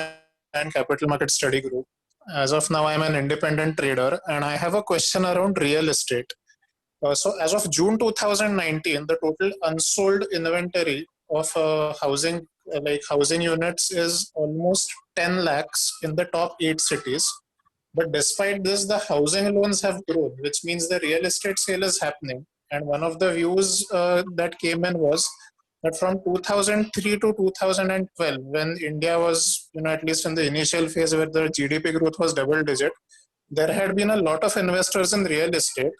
and Capital Market Study Group. As of now, I'm an independent trader, and I have a question around real estate. So as of June 2019, the total unsold inventory of housing units is almost 10 lakhs in the top 8 cities. But despite this, the housing loans have grown, which means the real estate sale is happening. And one of the views that came in was that from 2003 to 2012, when India was, at least in the initial phase where the GDP growth was double digit, there had been a lot of investors in real estate,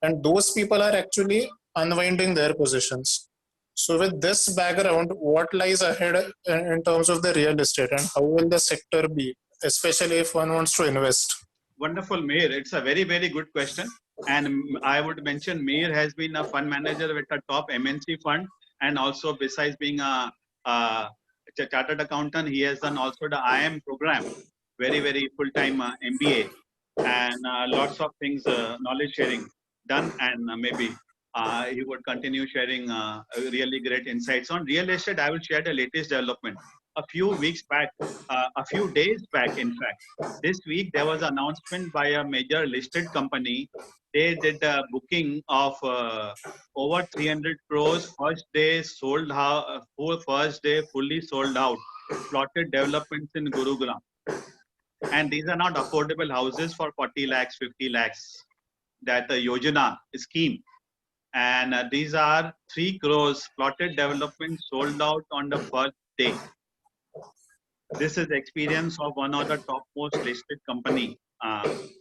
and those people are actually unwinding their positions. So with this background, what lies ahead in terms of the real estate, and how will the sector be, especially if one wants to invest? Wonderful, Meir. It's a very, very good question. And I would mention Meir has been a fund manager with a top MNC fund. And also, besides being a chartered accountant, he has done also the IM program, very, very full-time MBA, and lots of things, knowledge sharing done. And maybe he would continue sharing really great insights on real estate. I will share the latest development. A few weeks back, a few days back, in fact, this week there was an announcement by a major listed company. They did a booking of over 300 crores. First day sold out. First day fully sold out. Plotted developments in Gurugram, and these are not affordable houses for 40 lakhs, 50 lakhs. That Yojana scheme. And these are 3 crores plotted development sold out on the first day. This is experience of one of the topmost listed company.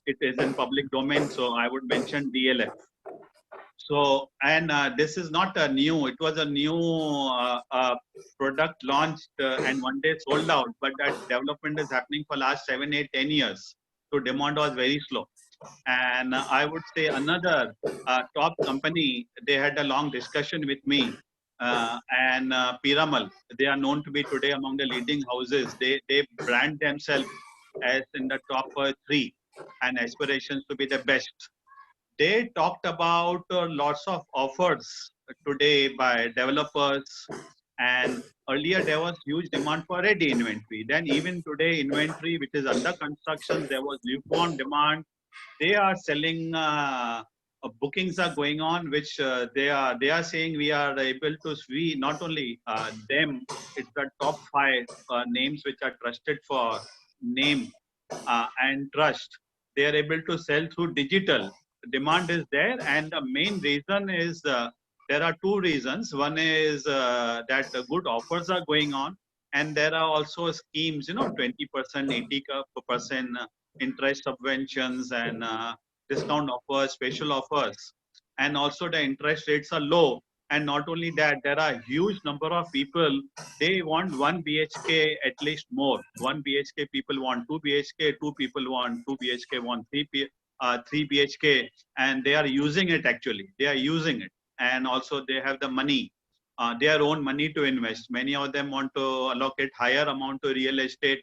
It is in public domain, so I would mention DLF. So, and this is not a new, it was a new product launched and one day sold out, but that development is happening for last 7, 8, 10 years. So demand was very slow. And I would say another top company, they had a long discussion with me, and Piramal. They are known to be today among the leading houses. They brand themselves as in the top 3 and aspirations to be the best. They talked about lots of offers today by developers, and earlier there was huge demand for ready inventory. Then even today inventory which is under construction, there was lukewarm demand. They are selling, bookings are going on, which they are saying we are able to, we not only them, it's the top 5 names which are trusted for name and trust. They are able to sell through digital. demand is there, and the main reason is there are two reasons. One is that good offers are going on, and there are also schemes, 20%, 80% interest subventions and discount offers, special offers, and also the interest rates are low. And not only that, there are huge number of people, they want 1 BHK at least more. 1 BHK people want 2 BHK, 2 people want 2 BHK, want 3 BHK, and they are using it actually. They are using it. And also they have the money, their own money to invest. Many of them want to allocate higher amount to real estate.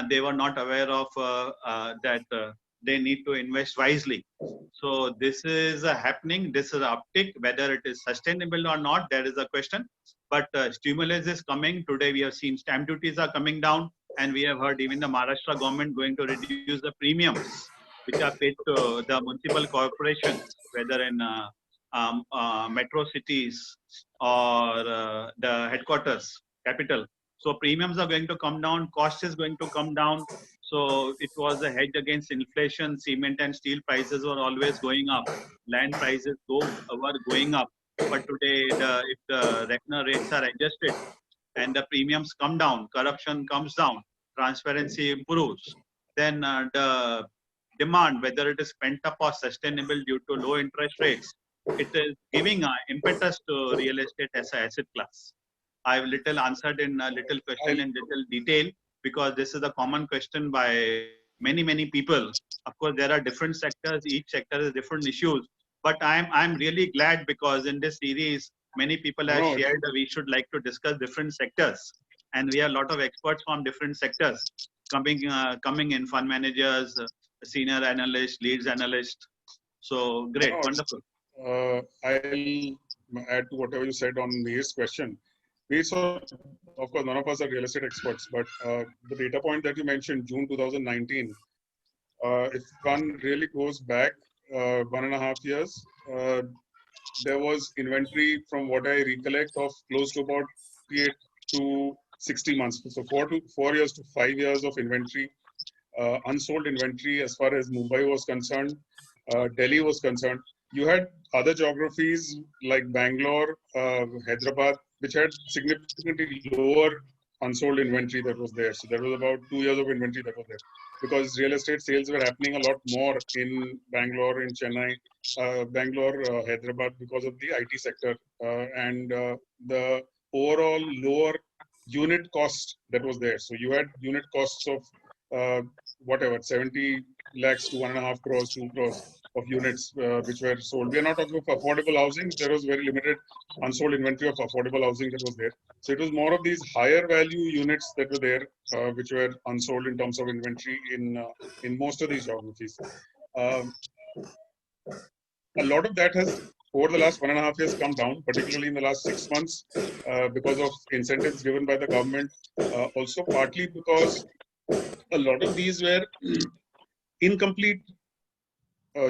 They were not aware of that they need to invest wisely. So this is happening. This is an uptick. Whether it is sustainable or not, that is a question. But stimulus is coming. Today we have seen stamp duties are coming down, and we have heard even the Maharashtra government going to reduce the premiums which are paid to the municipal corporations, whether in metro cities or the headquarters, capital. So premiums are going to come down, cost is going to come down. So it was a hedge against inflation. Cement and steel prices were always going up. Land prices were going up. But today, if the reckoner rates are adjusted and the premiums come down, corruption comes down, transparency improves, then the demand, whether it is pent up or sustainable due to low interest rates, it is giving impetus to real estate as an asset class. I've little answered in a little question in little detail, because this is a common question by many people. Of course, there are different sectors. Each sector has different issues. But I'm really glad, because in this series, many people have shared that we should like to discuss different sectors, and we have a lot of experts from different sectors coming in, fund managers, senior analysts, leads analysts. So great, wonderful. I'll add to whatever you said on Mihir's question. So, of course, none of us are real estate experts, but the data point that you mentioned, June 2019, if one really goes back 1.5 years, there was inventory, from what I recollect, of close to about 58 to 60 months. So 4 years to 5 years of inventory, unsold inventory as far as Mumbai was concerned, Delhi was concerned. You had other geographies like Bangalore, Hyderabad, which had significantly lower unsold inventory that was there. So there was about 2 years of inventory that was there, because real estate sales were happening a lot more in Bangalore, in Chennai, Bangalore, Hyderabad, because of the IT sector and the overall lower unit cost that was there. So you had unit costs of whatever, 70 lakhs to 1.5 crores, 2 crores of units which were sold. We are not talking of affordable housing. There was very limited unsold inventory of affordable housing that was there. So it was more of these higher value units that were there, which were unsold in terms of inventory in most of these geographies. A lot of that has, over the last 1.5 years, come down, particularly in the last 6 months, because of incentives given by the government. Also partly because a lot of these were incomplete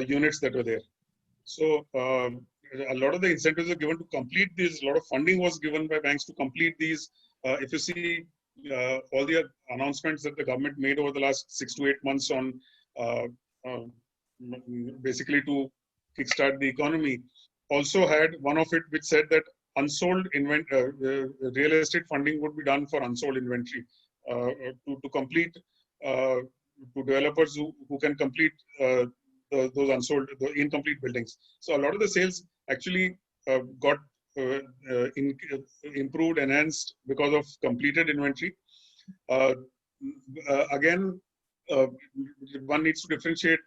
units that were there. So a lot of the incentives are given to complete these. A lot of funding was given by banks to complete these. If you see all the announcements that the government made over the last 6 to 8 months on basically to kickstart the economy, also had one of it which said that unsold real estate funding would be done for unsold inventory to complete to developers who can complete those unsold, the incomplete buildings. So a lot of the sales actually got improved, enhanced because of completed inventory. Again, one needs to differentiate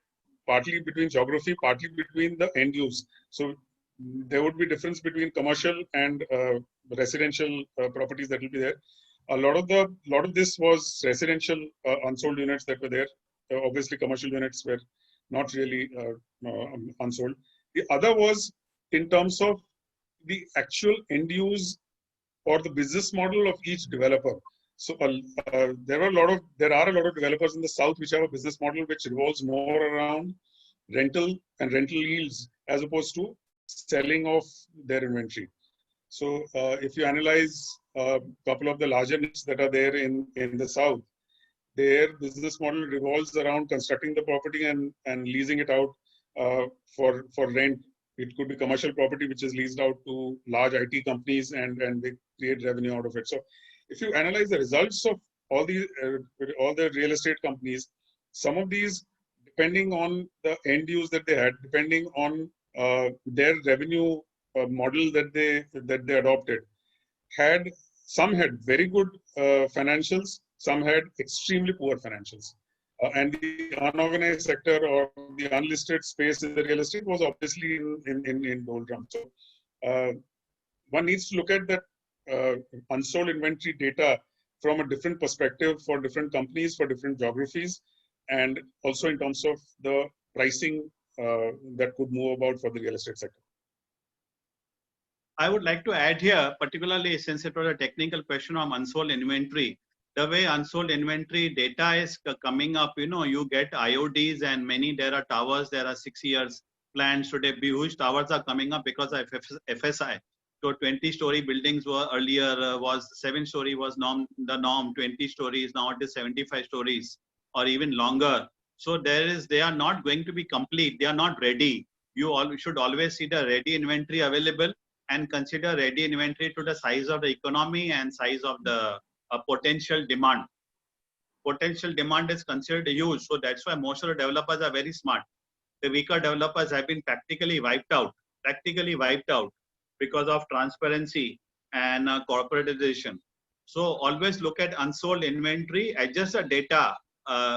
partly between geography, partly between the end use. So there would be difference between commercial and residential properties that will be there. A lot of this was residential unsold units that were there. Obviously, commercial units were not really unsold. The other was in terms of the actual end use or the business model of each developer. So there are a lot of developers in the south which have a business model which revolves more around rental and rental yields as opposed to selling off their inventory. So if you analyze a couple of the larger niches that are there in the south, their business model revolves around constructing the property and leasing it out for rent. It could be commercial property which is leased out to large IT companies, and they create revenue out of it. So if you analyze the results of all the real estate companies, some of these, depending on the end use that they had, depending on their revenue model that they adopted, some had very good financials, some had extremely poor financials. And the unorganized sector or the unlisted space in the real estate was obviously in doldrums. So one needs to look at that unsold inventory data from a different perspective for different companies, for different geographies, and also in terms of the pricing that could move about for the real estate sector. I would like to add here, particularly since it was a technical question on unsold inventory. The way unsold inventory data is coming up, you get IODs and there are towers, there are 6 years plans today. Huge towers are coming up because of FSI. So 20-story buildings were earlier, 7-story was the norm, 20 stories, now it is 75 stories or even longer. So they are not going to be complete. They are not ready. You should always see the ready inventory available and consider ready inventory to the size of the economy and size of the potential demand. Potential demand is considered huge. So that's why most of the developers are very smart. The weaker developers have been practically wiped out because of transparency and corporatization. So always look at unsold inventory, adjust the data.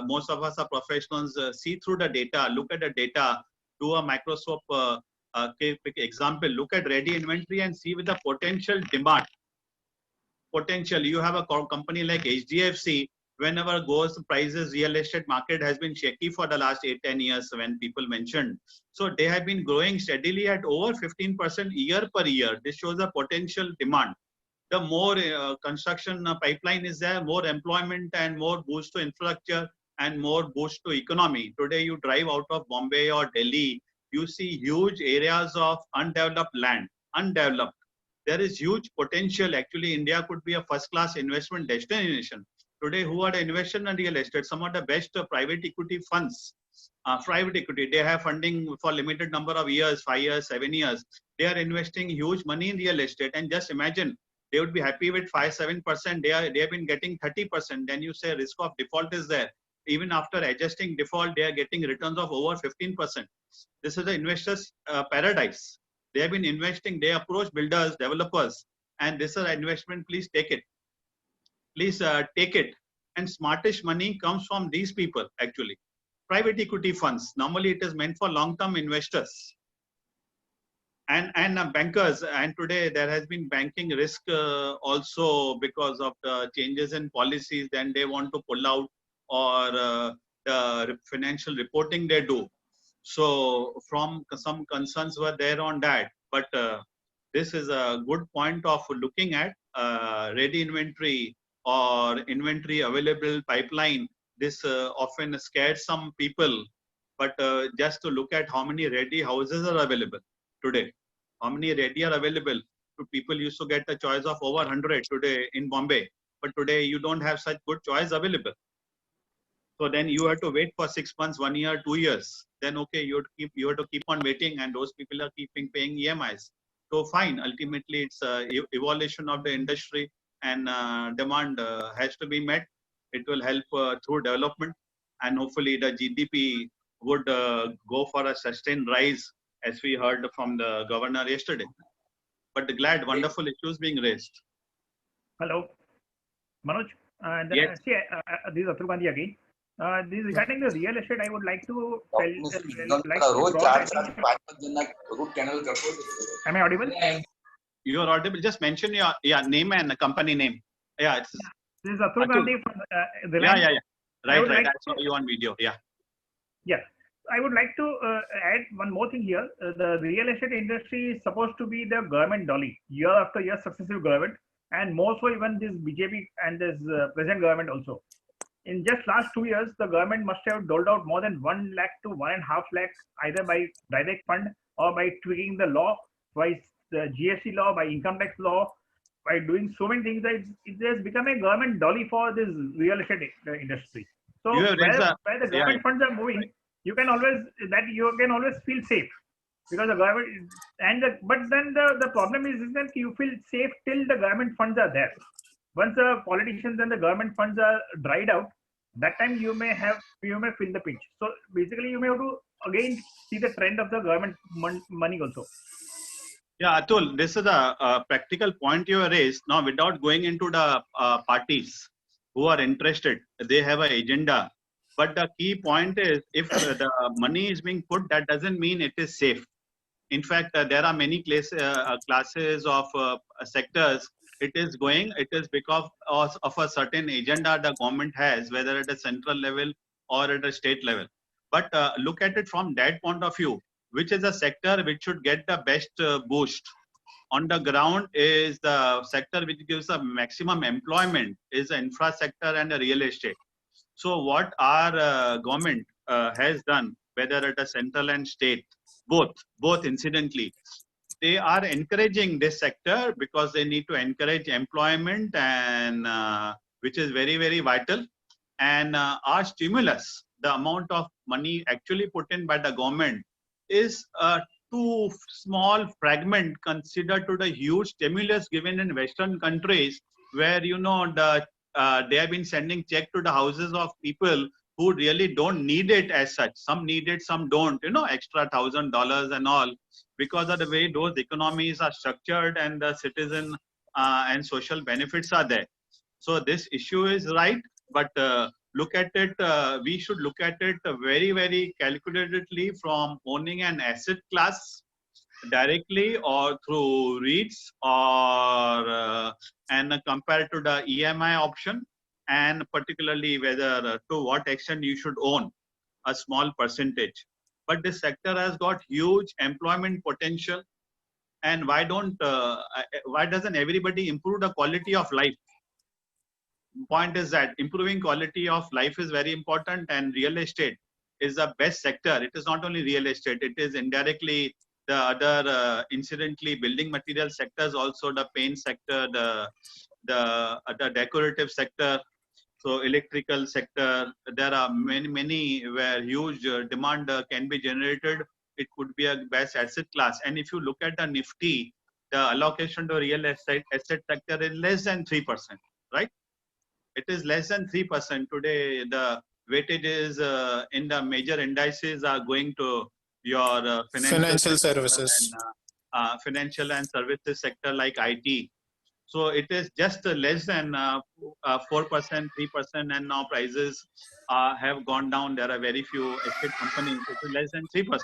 Most of us are professionals, see through the data, look at the data, do a Microsoft example, look at ready inventory and see with the potential demand. Potential, you have a company like HDFC, whenever goes prices, real estate market has been shaky for the last 8-10 years when people mentioned. So they have been growing steadily at over 15% year per year. This shows a potential demand. The more construction pipeline is there, more employment and more boost to infrastructure and more boost to economy. Today you drive out of Bombay or Delhi, you see huge areas of undeveloped land, undeveloped. There is huge potential. Actually, India could be a first-class investment destination. Today, who are the investors in real estate? Some of the best private equity funds. Private equity, they have funding for limited number of years, 5 years, 7 years. They are investing huge money in real estate. And just imagine, they would be happy with 5-7%. They have been getting 30%. Then you say risk of default is there. Even after adjusting default, they are getting returns of over 15%. This is the investors' paradise. They have been investing. They approach builders, developers, and this is an investment. Please take it. Please take it. And smartish money comes from these people, actually. Private equity funds. Normally, it is meant for long-term investors and bankers. And today, there has been banking risk also because of the changes in policies. Then they want to pull out or the financial reporting they do. So from some concerns were there on that, but this is a good point of looking at ready inventory or inventory available pipeline. This often scares some people, but just to look at how many ready houses are available today, how many ready are available. People used to get a choice of over 100 today in Bombay, but today you don't have such good choice available. So then you have to wait for 6 months, 1 year, 2 years. Then okay, you have to keep on waiting, and those people are paying EMIs. So fine. Ultimately, it's evolution of the industry, and demand has to be met. It will help through development, and hopefully the GDP would go for a sustained rise, as we heard from the governor yesterday. But glad, wonderful issues being raised. Hello, Manoj. Yes. This is Atul Gandhi again. This is regarding the real estate. I would like to Am I audible? You are audible. Just mention your name and company name. Yeah, it's this is Atul Gandhi from the Yeah. Right. I saw you on video. Yeah. Yeah. I would like to add one more thing here. The real estate industry is supposed to be the government dolly, year after year, successive government, and more so even this BJP and this present government also. In just last 2 years, the government must have doled out more than 1 lakh to 1.5 lakh, either by direct fund or by tweaking the law, by the GST law, by income tax law, by doing so many things that it has become a government dolly for this real estate industry. So where the government funds are moving, you can always feel safe because the government but then the problem is that you feel safe till the government funds are there. Once the politicians and the government funds are dried out, that time you may feel the pinch. So basically, you may have to again see the trend of the government money also. Yeah, Atul, this is a practical point you raised. Now, without going into the parties who are interested, they have an agenda. But the key point is, if the money is being put, that doesn't mean it is safe. In fact, there are many classes of sectors. It is because of a certain agenda the government has, whether at a central level or at a state level. But look at it from that point of view. Which is a sector which should get the best boost on the ground is the sector which gives the maximum employment is the infra sector and the real estate. So what our government has done, whether at a central and state, both incidentally, they are encouraging this sector because they need to encourage employment and which is very, very vital. And our stimulus, the amount of money actually put in by the government is a too small fragment considered to the huge stimulus given in Western countries, where they have been sending check to the houses of people who really don't need it as such. Some need it, some don't. Extra $1,000 and all, because of the way those economies are structured and the citizen and social benefits are there. So this issue is right, but look at it, we should look at it very, very calculatedly from owning an asset class directly or through REITs and compared to the EMI option, and particularly whether to what extent you should own a small percentage. But this sector has got huge employment potential, and why doesn't everybody improve the quality of life? Point is that improving quality of life is very important, and real estate is the best sector. It is not only real estate, it is indirectly the other incidentally building material sectors also, the paint sector, the decorative sector, so electrical sector. There are many where huge demand can be generated. It could be a best asset class. And if you look at the Nifty, the allocation to real estate sector is less than 3%, right? It is less than 3%. Today, the weightage is in the major indices are going to your financial services. And, financial and services sector like IT. So it is just less than 4%, 3%, and now prices have gone down. There are very few estate companies. It is less than 3%.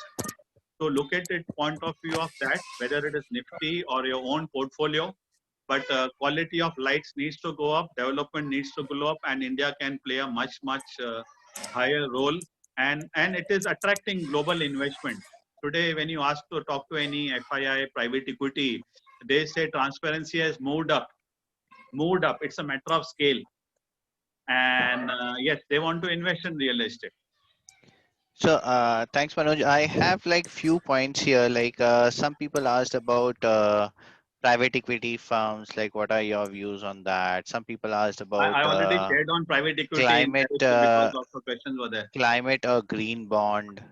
So look at it point of view of that, whether it is Nifty or your own portfolio. But quality of lights needs to go up, development needs to go up, and India can play a much higher role. And it is attracting global investment. Today, when you ask to talk to any FII, private equity, they say transparency has moved up. It's a matter of scale. And yes, they want to invest in real estate. So thanks, Manoj. I have like few points here. Like some people asked about private equity firms. Like, what are your views on that? Some people asked about I already shared on private equity climate, because of the questions were there. Climate or green bond.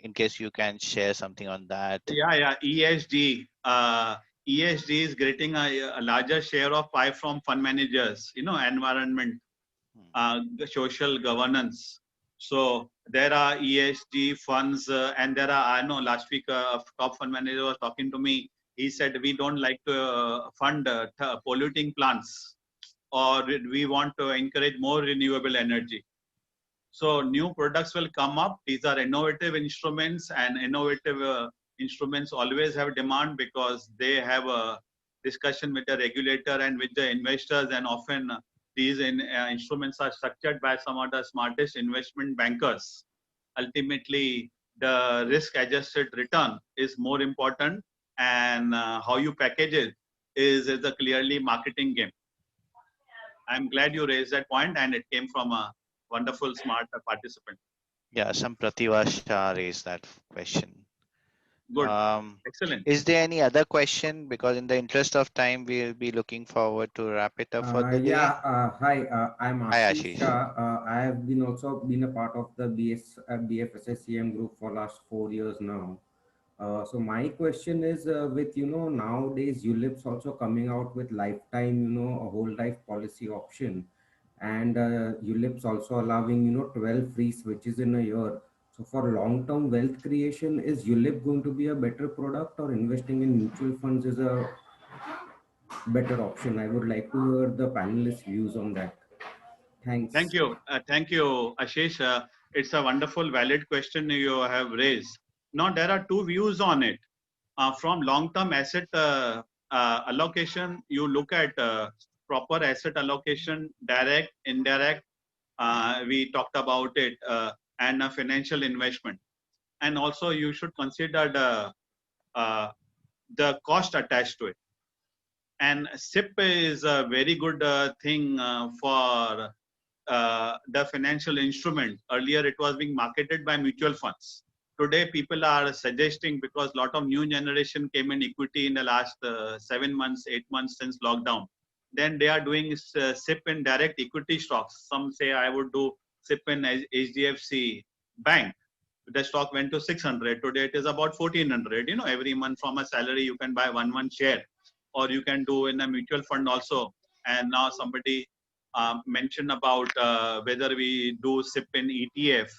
In case you can share something on that. Yeah. ESG. ESG is getting a larger share of pie from fund managers. Environment, social governance. So there are ESG funds, and there are. I know last week a top fund manager was talking to me. He said we don't like to fund polluting plants, or we want to encourage more renewable energy. So new products will come up. These are innovative instruments, and innovative instruments always have demand because they have a discussion with the regulator and with the investors, and often these instruments are structured by some of the smartest investment bankers. Ultimately, the risk-adjusted return is more important, and how you package it is a clearly marketing game. I'm glad you raised that point, and it came from a wonderful, smart participant. Yeah, some Pratibha Shah raised that question. Good. Um, Excellent. is there any other question? Because in the interest of time, we'll be looking forward to wrap it up for the day. Hi, I'm Hi, Ashish Ashish. Shah. I have been also been a part of the BFSSCM group for last 4 years now. So my question is with, nowadays ULIPs also coming out with lifetime, a whole life policy option, and ULIPs also allowing, 12 free switches in a year. So for long-term wealth creation, is ULIP going to be a better product, or investing in mutual funds is a better option? I would like to hear the panelists' views on that. Thanks. Thank you, Ashish. It's a wonderful, valid question you have raised. Now, there are two views on it. From long-term asset allocation, you look at proper asset allocation, direct, indirect. We talked about it, and a financial investment. And also, you should consider the cost attached to it. And SIP is a very good thing for the financial instrument. Earlier, it was being marketed by mutual funds. Today, people are suggesting, because a lot of new generation came in equity in the last 7 months, 8 months since lockdown. Then they are doing SIP in direct equity stocks. Some say I would do SIP in HDFC Bank. The stock went to 600. Today it is about 1400. Every month from a salary you can buy one share, or you can do in a mutual fund also. And now somebody mentioned about whether we do SIP in ETF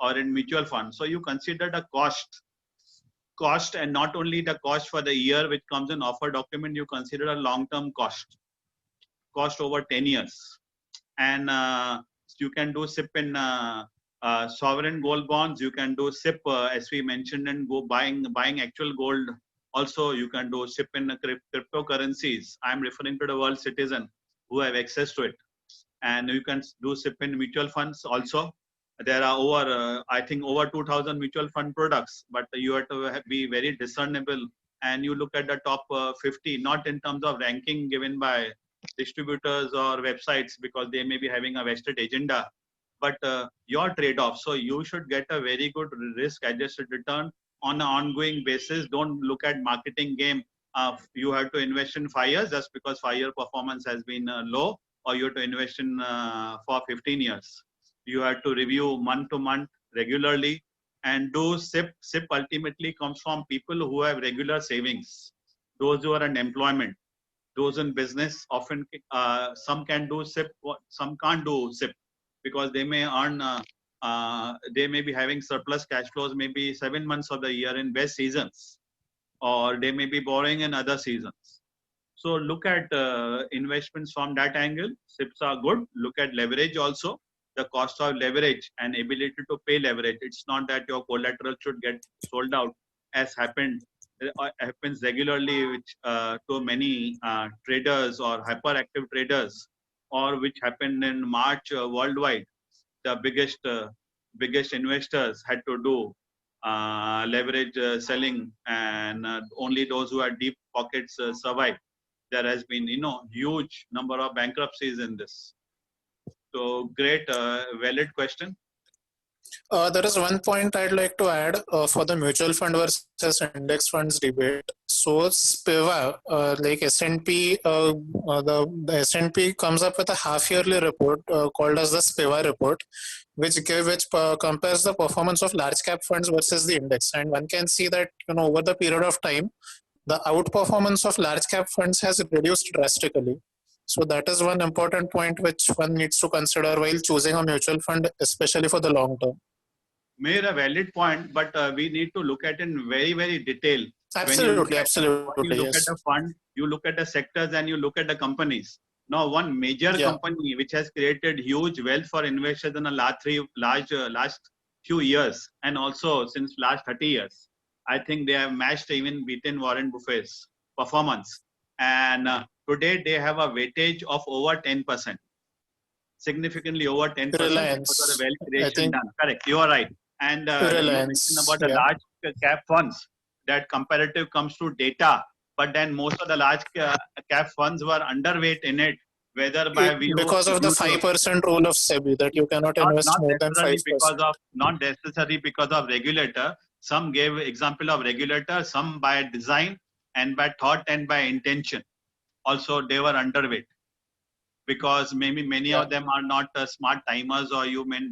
or in mutual fund. So you consider the cost, and not only the cost for the year which comes in offer document, you consider a long-term cost over 10 years. And you can do SIP in sovereign gold bonds. You can do SIP, as we mentioned, and go buying actual gold. Also, you can do SIP in cryptocurrencies. I'm referring to the world citizen who have access to it. And you can do SIP in mutual funds also. There are I think over 2000 mutual fund products, but you have to be very discernible, and you look at the top 50, not in terms of ranking given by distributors or websites, because they may be having a vested agenda, but your trade-off. So you should get a very good risk-adjusted return on an ongoing basis. Don't look at marketing game. You have to invest in 5 years just because 5-year performance has been low, or you have to invest in for 15 years. You have to review month to month regularly, and do SIP. SIP ultimately comes from people who have regular savings, those who are in employment, those in business. Often some can do SIP, some can't do SIP, because they may earn, they may be having surplus cash flows maybe 7 months of the year in best seasons, or they may be borrowing in other seasons. So look at investments from that angle. SIPs are good. Look at leverage also. The cost of leverage and ability to pay leverage. It's not that your collateral should get sold out, as happens regularly, which to many traders or hyperactive traders, or which happened in March worldwide. The biggest investors had to do leverage selling, and only those who had deep pockets survived. There has been, huge number of bankruptcies in this. So great, valid question. There is one point I'd like to add for the mutual fund versus index funds debate. So SPIVA, like S&P, the S&P comes up with a half-yearly report called as the SPIVA report, which compares the performance of large cap funds versus the index. And one can see that over the period of time, the outperformance of large cap funds has reduced drastically. So that is one important point which one needs to consider while choosing a mutual fund, especially for the long term. Made a valid point, but we need to look at it in very, very detail. Absolutely, You look yes. at the fund, you look at the sectors, and you look at the companies. Now, one major company which has created huge wealth for investors in the last few years, and also since last 30 years, I think they have matched, even beaten Warren Buffett's performance. And today they have a weightage of over 10%, significantly over 10%. Reliance, because of the wealth creation done. Correct, you are right. And you mentioned about the large cap funds, that comparative comes to data, but then most of the large cap funds were underweight in it, whether by because of the 5% rule of SEBI, that you cannot invest more than 5%. Not necessarily because of regulator, Some gave example of regulator, some by design and by thought and by intention. Also, they were underweight because maybe many of them are not smart timers, or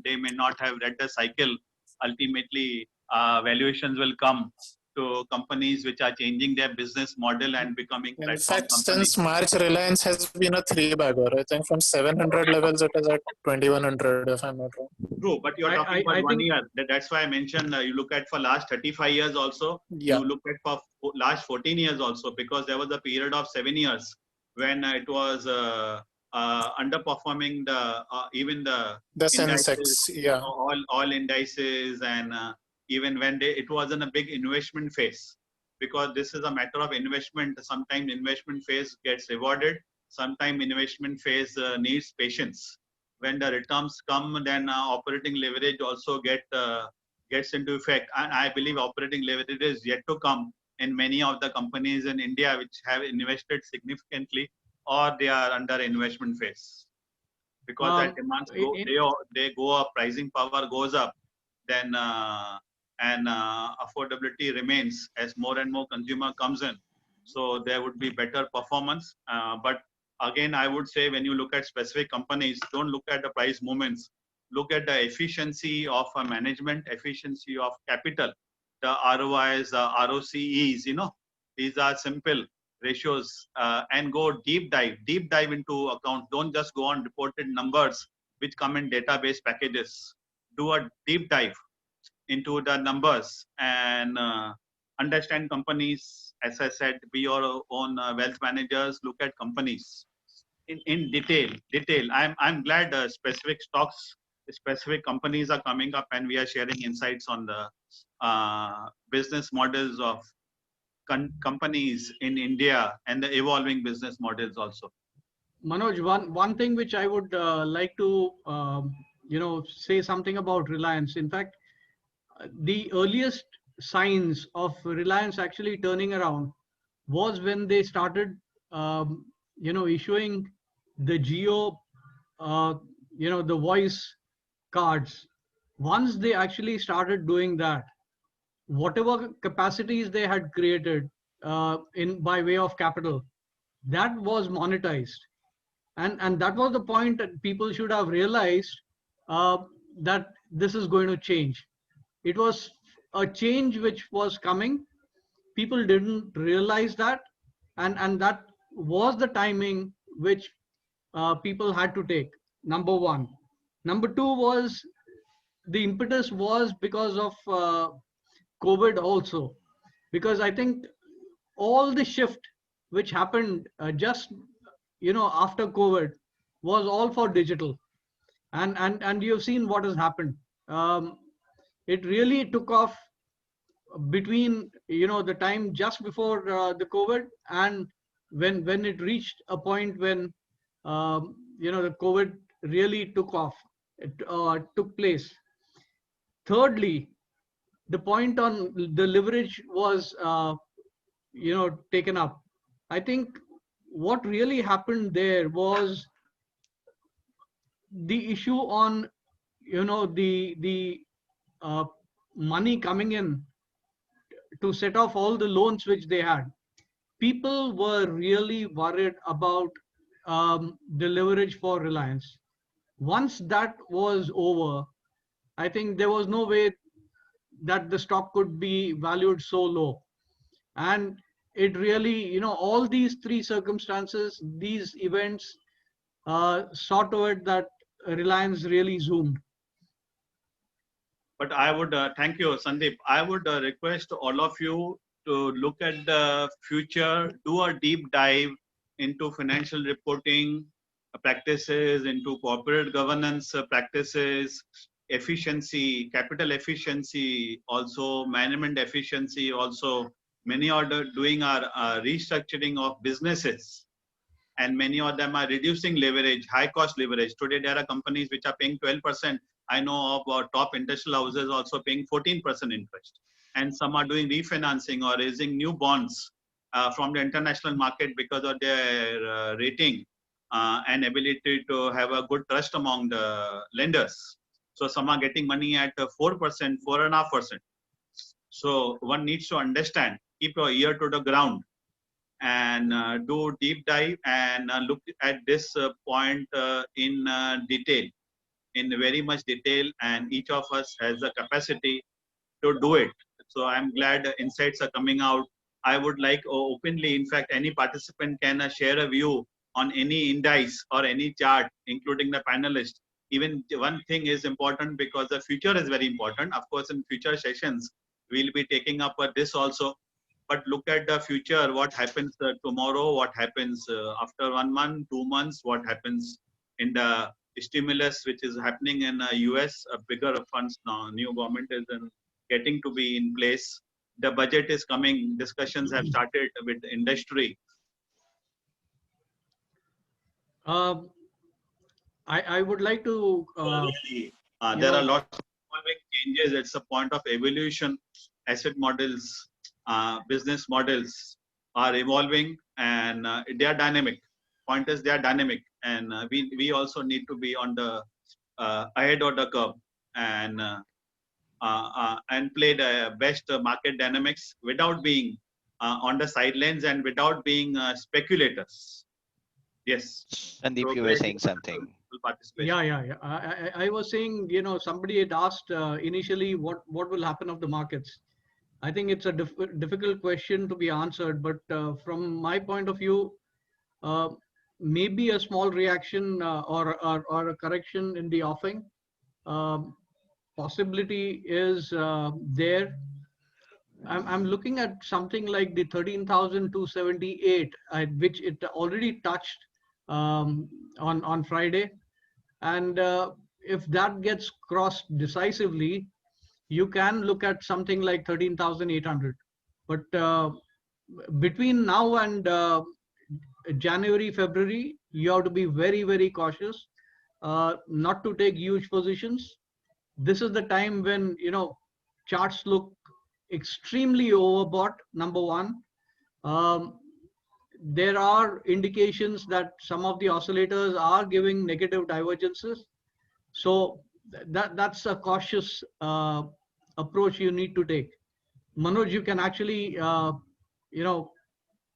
they may not have read the cycle. Ultimately, valuations will come to companies which are changing their business model and becoming In platform fact, companies. since March, Reliance has been a three-bagger. I think from 700 levels, it is at 2100, if I'm not wrong. True, but you're talking about I 1 think year. That's why I mentioned you look at for last 35 years also. Yeah. You look at for last 14 years also, because there was a period of 7 years when it was underperforming even the Sensex, indices, yeah. all indices, and even when it was in a big investment phase, because this is a matter of investment. Sometimes investment phase gets rewarded. Sometimes investment phase needs patience. When the returns come, then operating leverage also gets into effect. And I believe operating leverage is yet to come in many of the companies in India which have invested significantly, or they are under investment phase. Because that demands they go up, pricing power goes up, then affordability remains as more and more consumer comes in. So there would be better performance. But again, I would say when you look at specific companies, don't look at the price movements. Look at the efficiency of management, efficiency of capital, the ROIs, ROCEs. These are simple ratios, and go deep dive into accounts. Don't just go on reported numbers which come in database packages. Do a deep dive into the numbers and understand companies. As I said, be your own wealth managers. Look at companies in detail. I'm glad specific stocks, specific companies are coming up, and we are sharing insights on the business models of companies in India and the evolving business models also. Manoj, one thing which I would like to say something about Reliance. In fact, the earliest signs of Reliance actually turning around was when they started issuing the Geo the voice cards. Once they actually started doing that, whatever capacities they had created in by way of capital, that was monetized, and that was the point that people should have realized that this is going to change. It was a change which was coming. People didn't realize that, and that was the timing which people had to take. Number one. Number two was the impetus was because of COVID also, because I think all the shift which happened just after COVID was all for digital, and you've seen what has happened. It really took off between the time just before the COVID, and when it reached a point when the COVID really took off, it took place. Thirdly, the point on the leverage was taken up. I think what really happened there was the issue on the money coming in to set off all the loans which they had. People were really worried about the leverage for Reliance. Once that was over, I think there was no way that the stock could be valued so low. And it really, all these three circumstances, these events saw to it that Reliance really zoomed. But I would thank you, Sandeep. I would request all of you to look at the future, do a deep dive into financial reporting practices, into corporate governance practices, efficiency, capital efficiency, also management efficiency. Also, many are doing our restructuring of businesses, and many of them are reducing leverage, high cost leverage. Today, there are companies which are paying 12%. I know of top industrial houses also paying 14% interest. And some are doing refinancing or raising new bonds from the international market because of their rating and ability to have a good trust among the lenders. So some are getting money at 4%, 4.5%. So one needs to understand, keep your ear to the ground, and do deep dive and look at this point in detail, in very much detail, and each of us has the capacity to do it. So I'm glad insights are coming out. I would like openly, in fact, any participant can share a view on any indice or any chart, including the panelists. Even one thing is important because the future is very important. Of course, in future sessions, we'll be taking up this also. But look at the future, what happens tomorrow, what happens after 1 month, 2 months, what happens in the stimulus which is happening in US, a bigger funds now, new government is getting to be in place. The budget is coming, discussions have started with the industry. I would like to. There are lots of evolving changes. It's a point of evolution. Asset models, business models are evolving, and they are dynamic. Point is, they are dynamic, and we also need to be on the ahead of the curve, and play the best market dynamics without being on the sidelines and without being speculators. Yes. Sandeep, you were saying something. Yeah. I was saying, somebody had asked initially what will happen of the markets. I think it's a difficult question to be answered, but from my point of view, maybe a small reaction or a correction in the offing possibility is there. I'm looking at something like the 13,278, which it already touched on Friday. And if that gets crossed decisively, you can look at something like 13,800. But between now and January, February, you have to be very, very cautious not to take huge positions. This is the time when, charts look extremely overbought, number one. There are indications that some of the oscillators are giving negative divergences. So that's a cautious approach you need to take. Manoj, you can actually,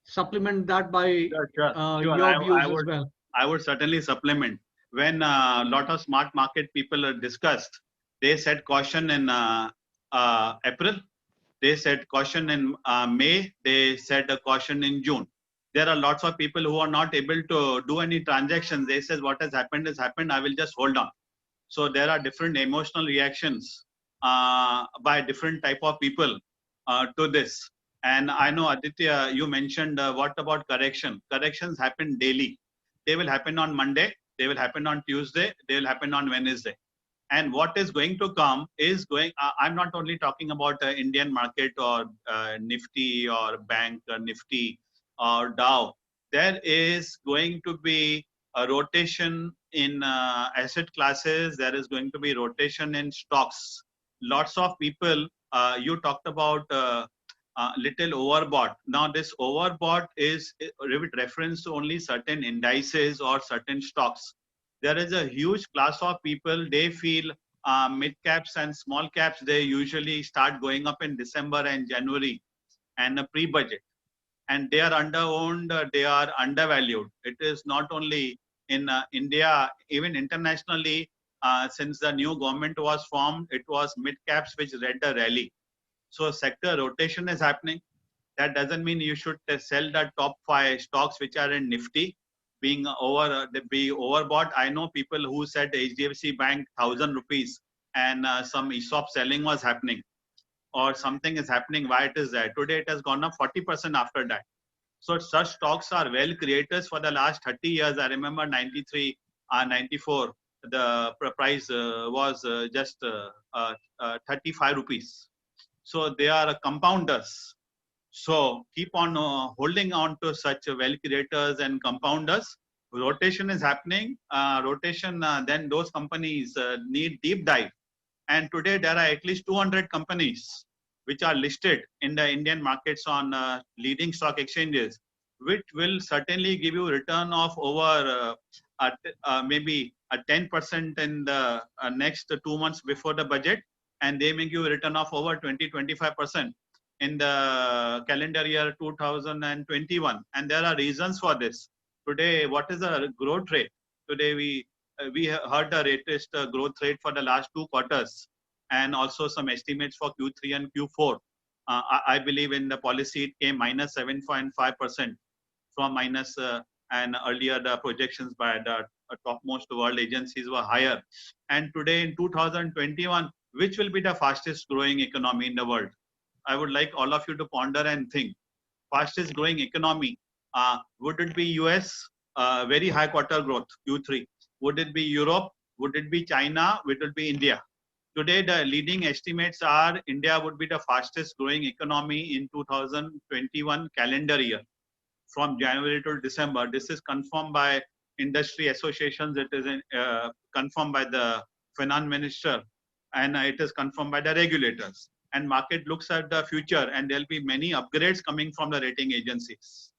supplement that by Sure. your views as well. I would certainly supplement. When a lot of smart market people are discussed, they said caution in April, they said caution in May, they said a caution in June. There are lots of people who are not able to do any transactions. They said what has happened, I will just hold on. So there are different emotional reactions by different type of people to this. And I know, Aditya, you mentioned what about correction? Corrections happen daily. They will happen on Monday, they will happen on Tuesday, they will happen on Wednesday. And what is going to come is I'm not only talking about Indian market or Nifty or Bank Nifty or Dow. There is going to be a rotation in asset classes. There is going to be rotation in stocks. Lots of people, you talked about little overbought. Now this overbought is with reference to only certain indices or certain stocks. There is a huge class of people, they feel mid caps and small caps, they usually start going up in December and January and a pre-budget. And they are under-owned, they are undervalued. It is not only in India, even internationally, since the new government was formed, it was mid caps which led the rally. So sector rotation is happening. That doesn't mean you should sell the top 5 stocks which are in Nifty being overbought. I know people who said HDFC Bank 1,000 rupees and some ESOP selling was happening or something is happening. Why it is there? Today it has gone up 40% after that. So such stocks are well creators for the last 30 years. I remember 93, 94, the price was just 35 rupees. So they are compounders. So keep on holding on to such well creators and compounders. Rotation is happening. Then those companies need deep dive. And today there are at least 200 companies which are listed in the Indian markets on leading stock exchanges, which will certainly give you return of over maybe a 10% in the next 2 months before the budget, and they may give a return of over 20-25% in the calendar year 2021. And there are reasons for this. Today, what is the growth rate? Today, we heard the latest growth rate for the last 2 quarters, and also some estimates for Q3 and Q4. I believe in the policy it came minus 7.5% from minus, and earlier the projections by the topmost world agencies were higher. And today in 2021, which will be the fastest growing economy in the world? I would like all of you to ponder and think. Fastest growing economy, would it be US? Very high quarter growth, Q3. Would it be Europe? Would it be China? Would it be India? Today, the leading estimates are India would be the fastest growing economy in 2021 calendar year, from January to December. This is confirmed by industry associations. It is confirmed by the finance minister, and it is confirmed by the regulators. And market looks at the future, and there'll be many upgrades coming from the rating agencies.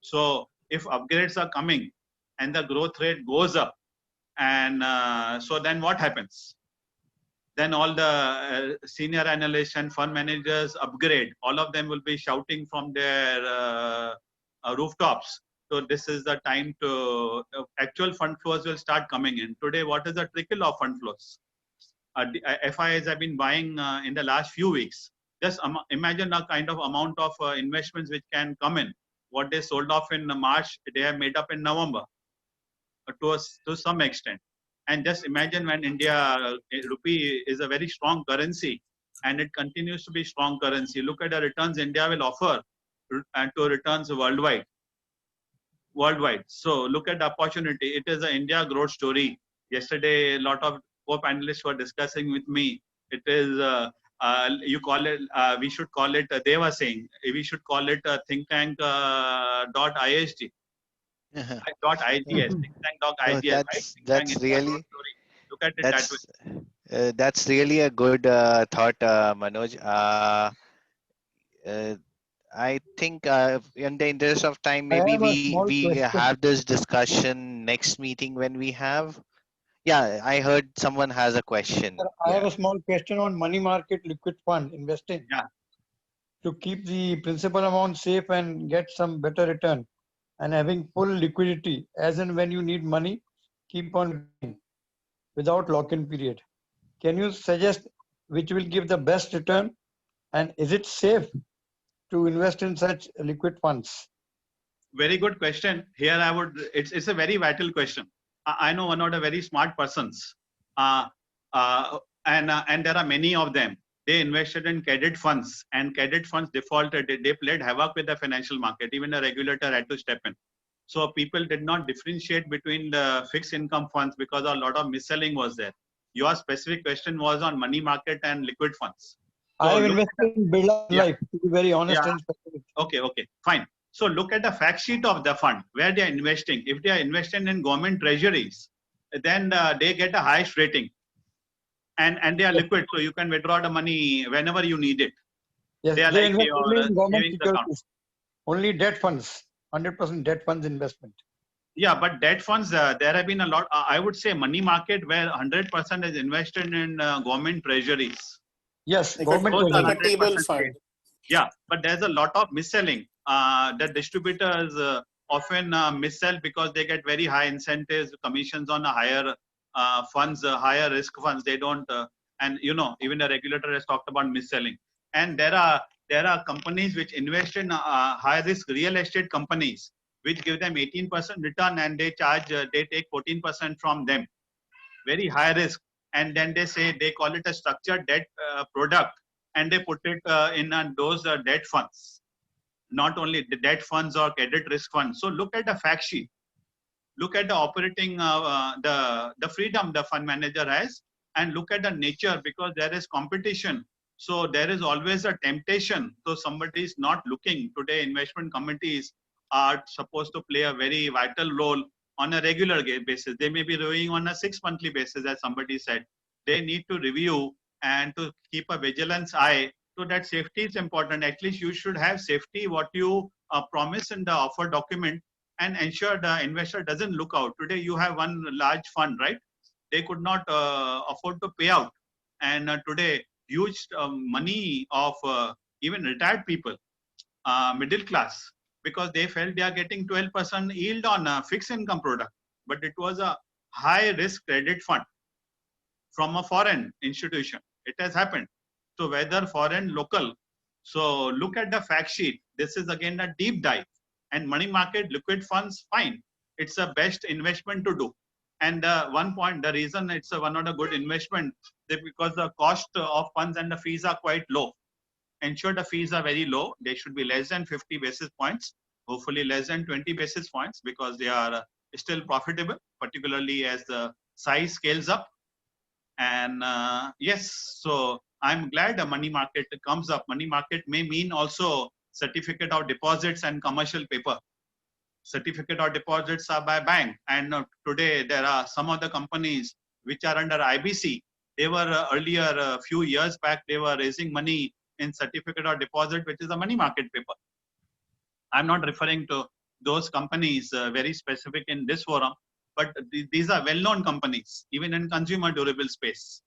So if upgrades are coming and the growth rate goes up, and so then what happens? Then all the senior analysts and fund managers upgrade. All of them will be shouting from their rooftops. So this is the time to actual fund flows will start coming in. Today, what is the trickle of fund flows? FIIs have been buying in the last few weeks. Just imagine a kind of amount of investments which can come in. What they sold off in March, they have made up in November to some extent. And just imagine when India rupee is a very strong currency, and it continues to be strong currency. Look at the returns India will offer and to returns worldwide. So look at the opportunity. It is an India growth story. Yesterday, a lot of co-panelists were discussing with me. It is you call it. We should call it. They were saying we should call it think tank .isg. .igs. Think tank .igs. That's really. Look at it that way. That's really a good thought, Manoj. I think in the interest of time, maybe we have this discussion next meeting when we have. Yeah, I heard someone has a question. I have a small question on money market liquid fund investing. Yeah. To keep the principal amount safe and get some better return, and having full liquidity as and when you need money, keep on without lock-in period. Can you suggest which will give the best return, and is it safe to invest in such liquid funds? Very good question. Here I would, it's a very vital question. I know one of the very smart persons, and there are many of them. They invested in credit funds, and credit funds defaulted. They played havoc with the financial market. Even the regulator had to step in. So people did not differentiate between the fixed income funds because a lot of mis-selling was there. Your specific question was on money market and liquid funds. So I have invested in Birla Life, to be very honest and specific. Okay, fine. So look at the fact sheet of the fund, where they are investing. If they are investing in government treasuries, then they get a highest rating. And they are liquid, so you can withdraw the money whenever you need it. Yes, they are they like invest your only in government savings account. securities. Only debt funds, 100% debt funds investment. Yeah, but debt funds, there have been a lot. I would say money market where 100% is invested in government treasuries. Yes, Like government a treasury. T-bill fund. Yeah, but there's a lot of mis-selling. The distributors often mis-sell because they get very high incentives, commissions on a higher funds, higher risk funds. They don't, and you know, even the regulator has talked about mis-selling. And there are companies which invest in high risk real estate companies, which give them 18% return, and they charge, they take 14% from them. Very high risk. And then they say, they call it a structured debt product, and they put it in those debt funds. Not only the debt funds or credit risk funds. So look at the fact sheet. Look at the operating, the freedom the fund manager has, and look at the nature, because there is competition. So there is always a temptation. So somebody is not looking. Today, investment committees are supposed to play a very vital role on a regular basis. They may be reviewing on a 6-monthly basis, as somebody said. They need to review and to keep a vigilance eye. So that safety is important. At least you should have safety, what you promise in the offer document, and ensure the investor doesn't look out. Today you have one large fund, right? They could not afford to pay out. And today, huge money of even retired people, middle class, because they felt they are getting 12% yield on a fixed income product, but it was a high risk credit fund from a foreign institution. It has happened. So whether foreign, local. So look at the fact sheet. This is again a deep dive. And money market liquid funds, fine. It's the best investment to do. And one point, the reason it's one not a good investment is because the cost of funds and the fees are quite low. Ensure the fees are very low. They should be less than 50 basis points, hopefully less than 20 basis points, because they are still profitable, particularly as the size scales up. And yes, so I'm glad the money market comes up. Money market may mean also certificate of deposits and commercial paper. Certificate of deposits are by bank. And today there are some of the companies which are under IBC. They were earlier, a few years back, they were raising money in certificate of deposit, which is a money market paper. I'm not referring to those companies very specific in this forum, but these are well-known companies, even in consumer durable space.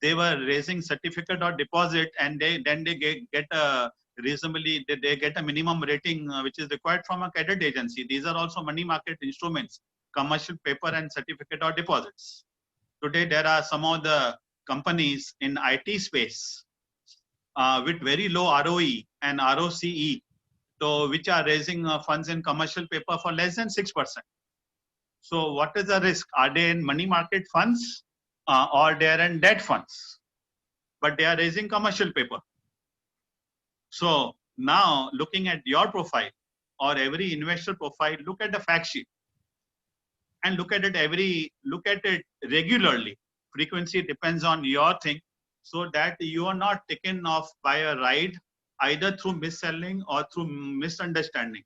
They were raising certificate or deposit, and then they get a reasonably, they get a minimum rating which is required from a credit agency. These are also money market instruments, commercial paper and certificate or deposits. Today, there are some of the companies in IT space with very low ROE and ROCE, so which are raising funds in commercial paper for less than 6%. So what is the risk? Are they in money market funds or they are in debt funds? But they are raising commercial paper. So now looking at your profile or every investor profile, look at the fact sheet and look at it regularly. Frequency depends on your thing, so that you are not taken off by a ride either through mis-selling or through misunderstanding.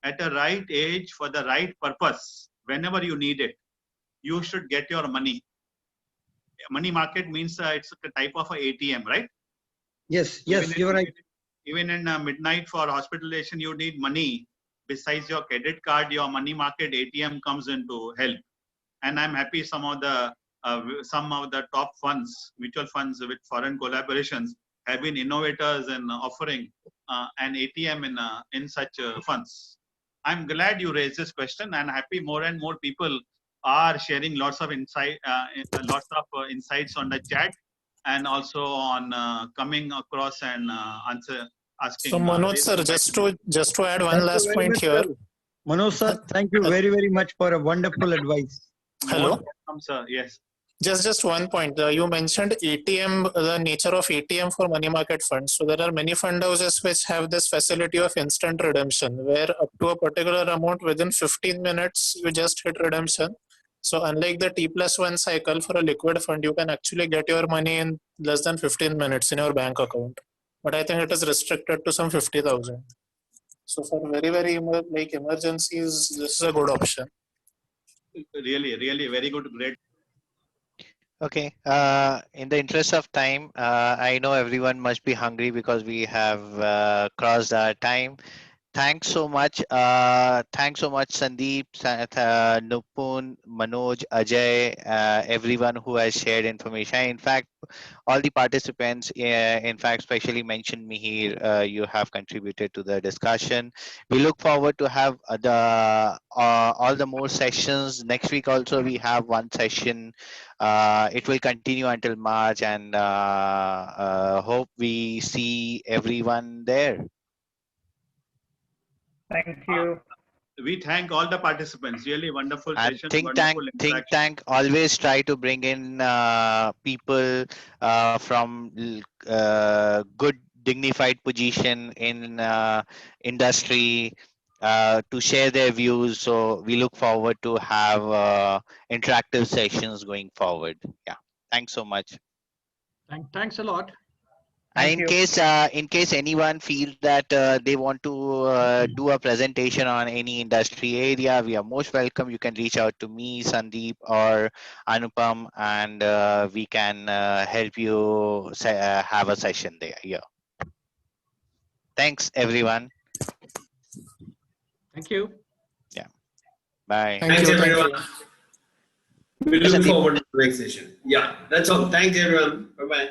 At the right age for the right purpose, whenever you need it, you should get your money. Money market means it's a type of a ATM, right? Yes, yes, you're right. Even in midnight for hospitalization, you need money. Besides your credit card, your money market ATM comes into help. And I'm happy some of the top funds, mutual funds with foreign collaborations, have been innovators in offering an ATM in such funds. I'm glad you raised this question, and happy more and more people are sharing lots of insights on the chat, and also on coming across and asking. So Manoj sir, just to add one Thank you last very point much, here. sir. Manoj sir, thank you very, very much for a wonderful advice. Hello. Welcome, sir. Yes. Just one point. You mentioned ATM, the nature of ATM for money market funds. So there are many fund houses which have this facility of instant redemption, where up to a particular amount within 15 minutes you just hit redemption. So unlike the T+1 cycle for a liquid fund, you can actually get your money in less than 15 minutes in your bank account. But I think it is restricted to some 50,000. So for very emergencies, this is a good option. Really very good, great. Okay. In the interest of time, I know everyone must be hungry because we have crossed our time. Thanks so much. Thanks so much, Sandeep, Nupun, Manoj, Ajay, everyone who has shared information. In fact, all the participants, in fact, especially mentioned Mihir, you have contributed to the discussion. We look forward to have all the more sessions. Next week also we have one session. It will continue until March, and hope we see everyone there. Thank you. We thank all the participants. Really wonderful And session. Think Tank always try to bring in people from good dignified position in industry to share their views. So we look forward to have interactive sessions going forward. Yeah, thanks so much. Thanks a lot. And in case anyone feels that they want to do a presentation on any industry area, we are most welcome. You can reach out to me, Sandeep, or Anupam, and we can help you have a session there. Yeah. Thanks, everyone. Thank you. Yeah. Bye. Thank you. We Yes, look Sandeep. forward to the next session. Yeah, that's all. Thanks everyone. Bye bye.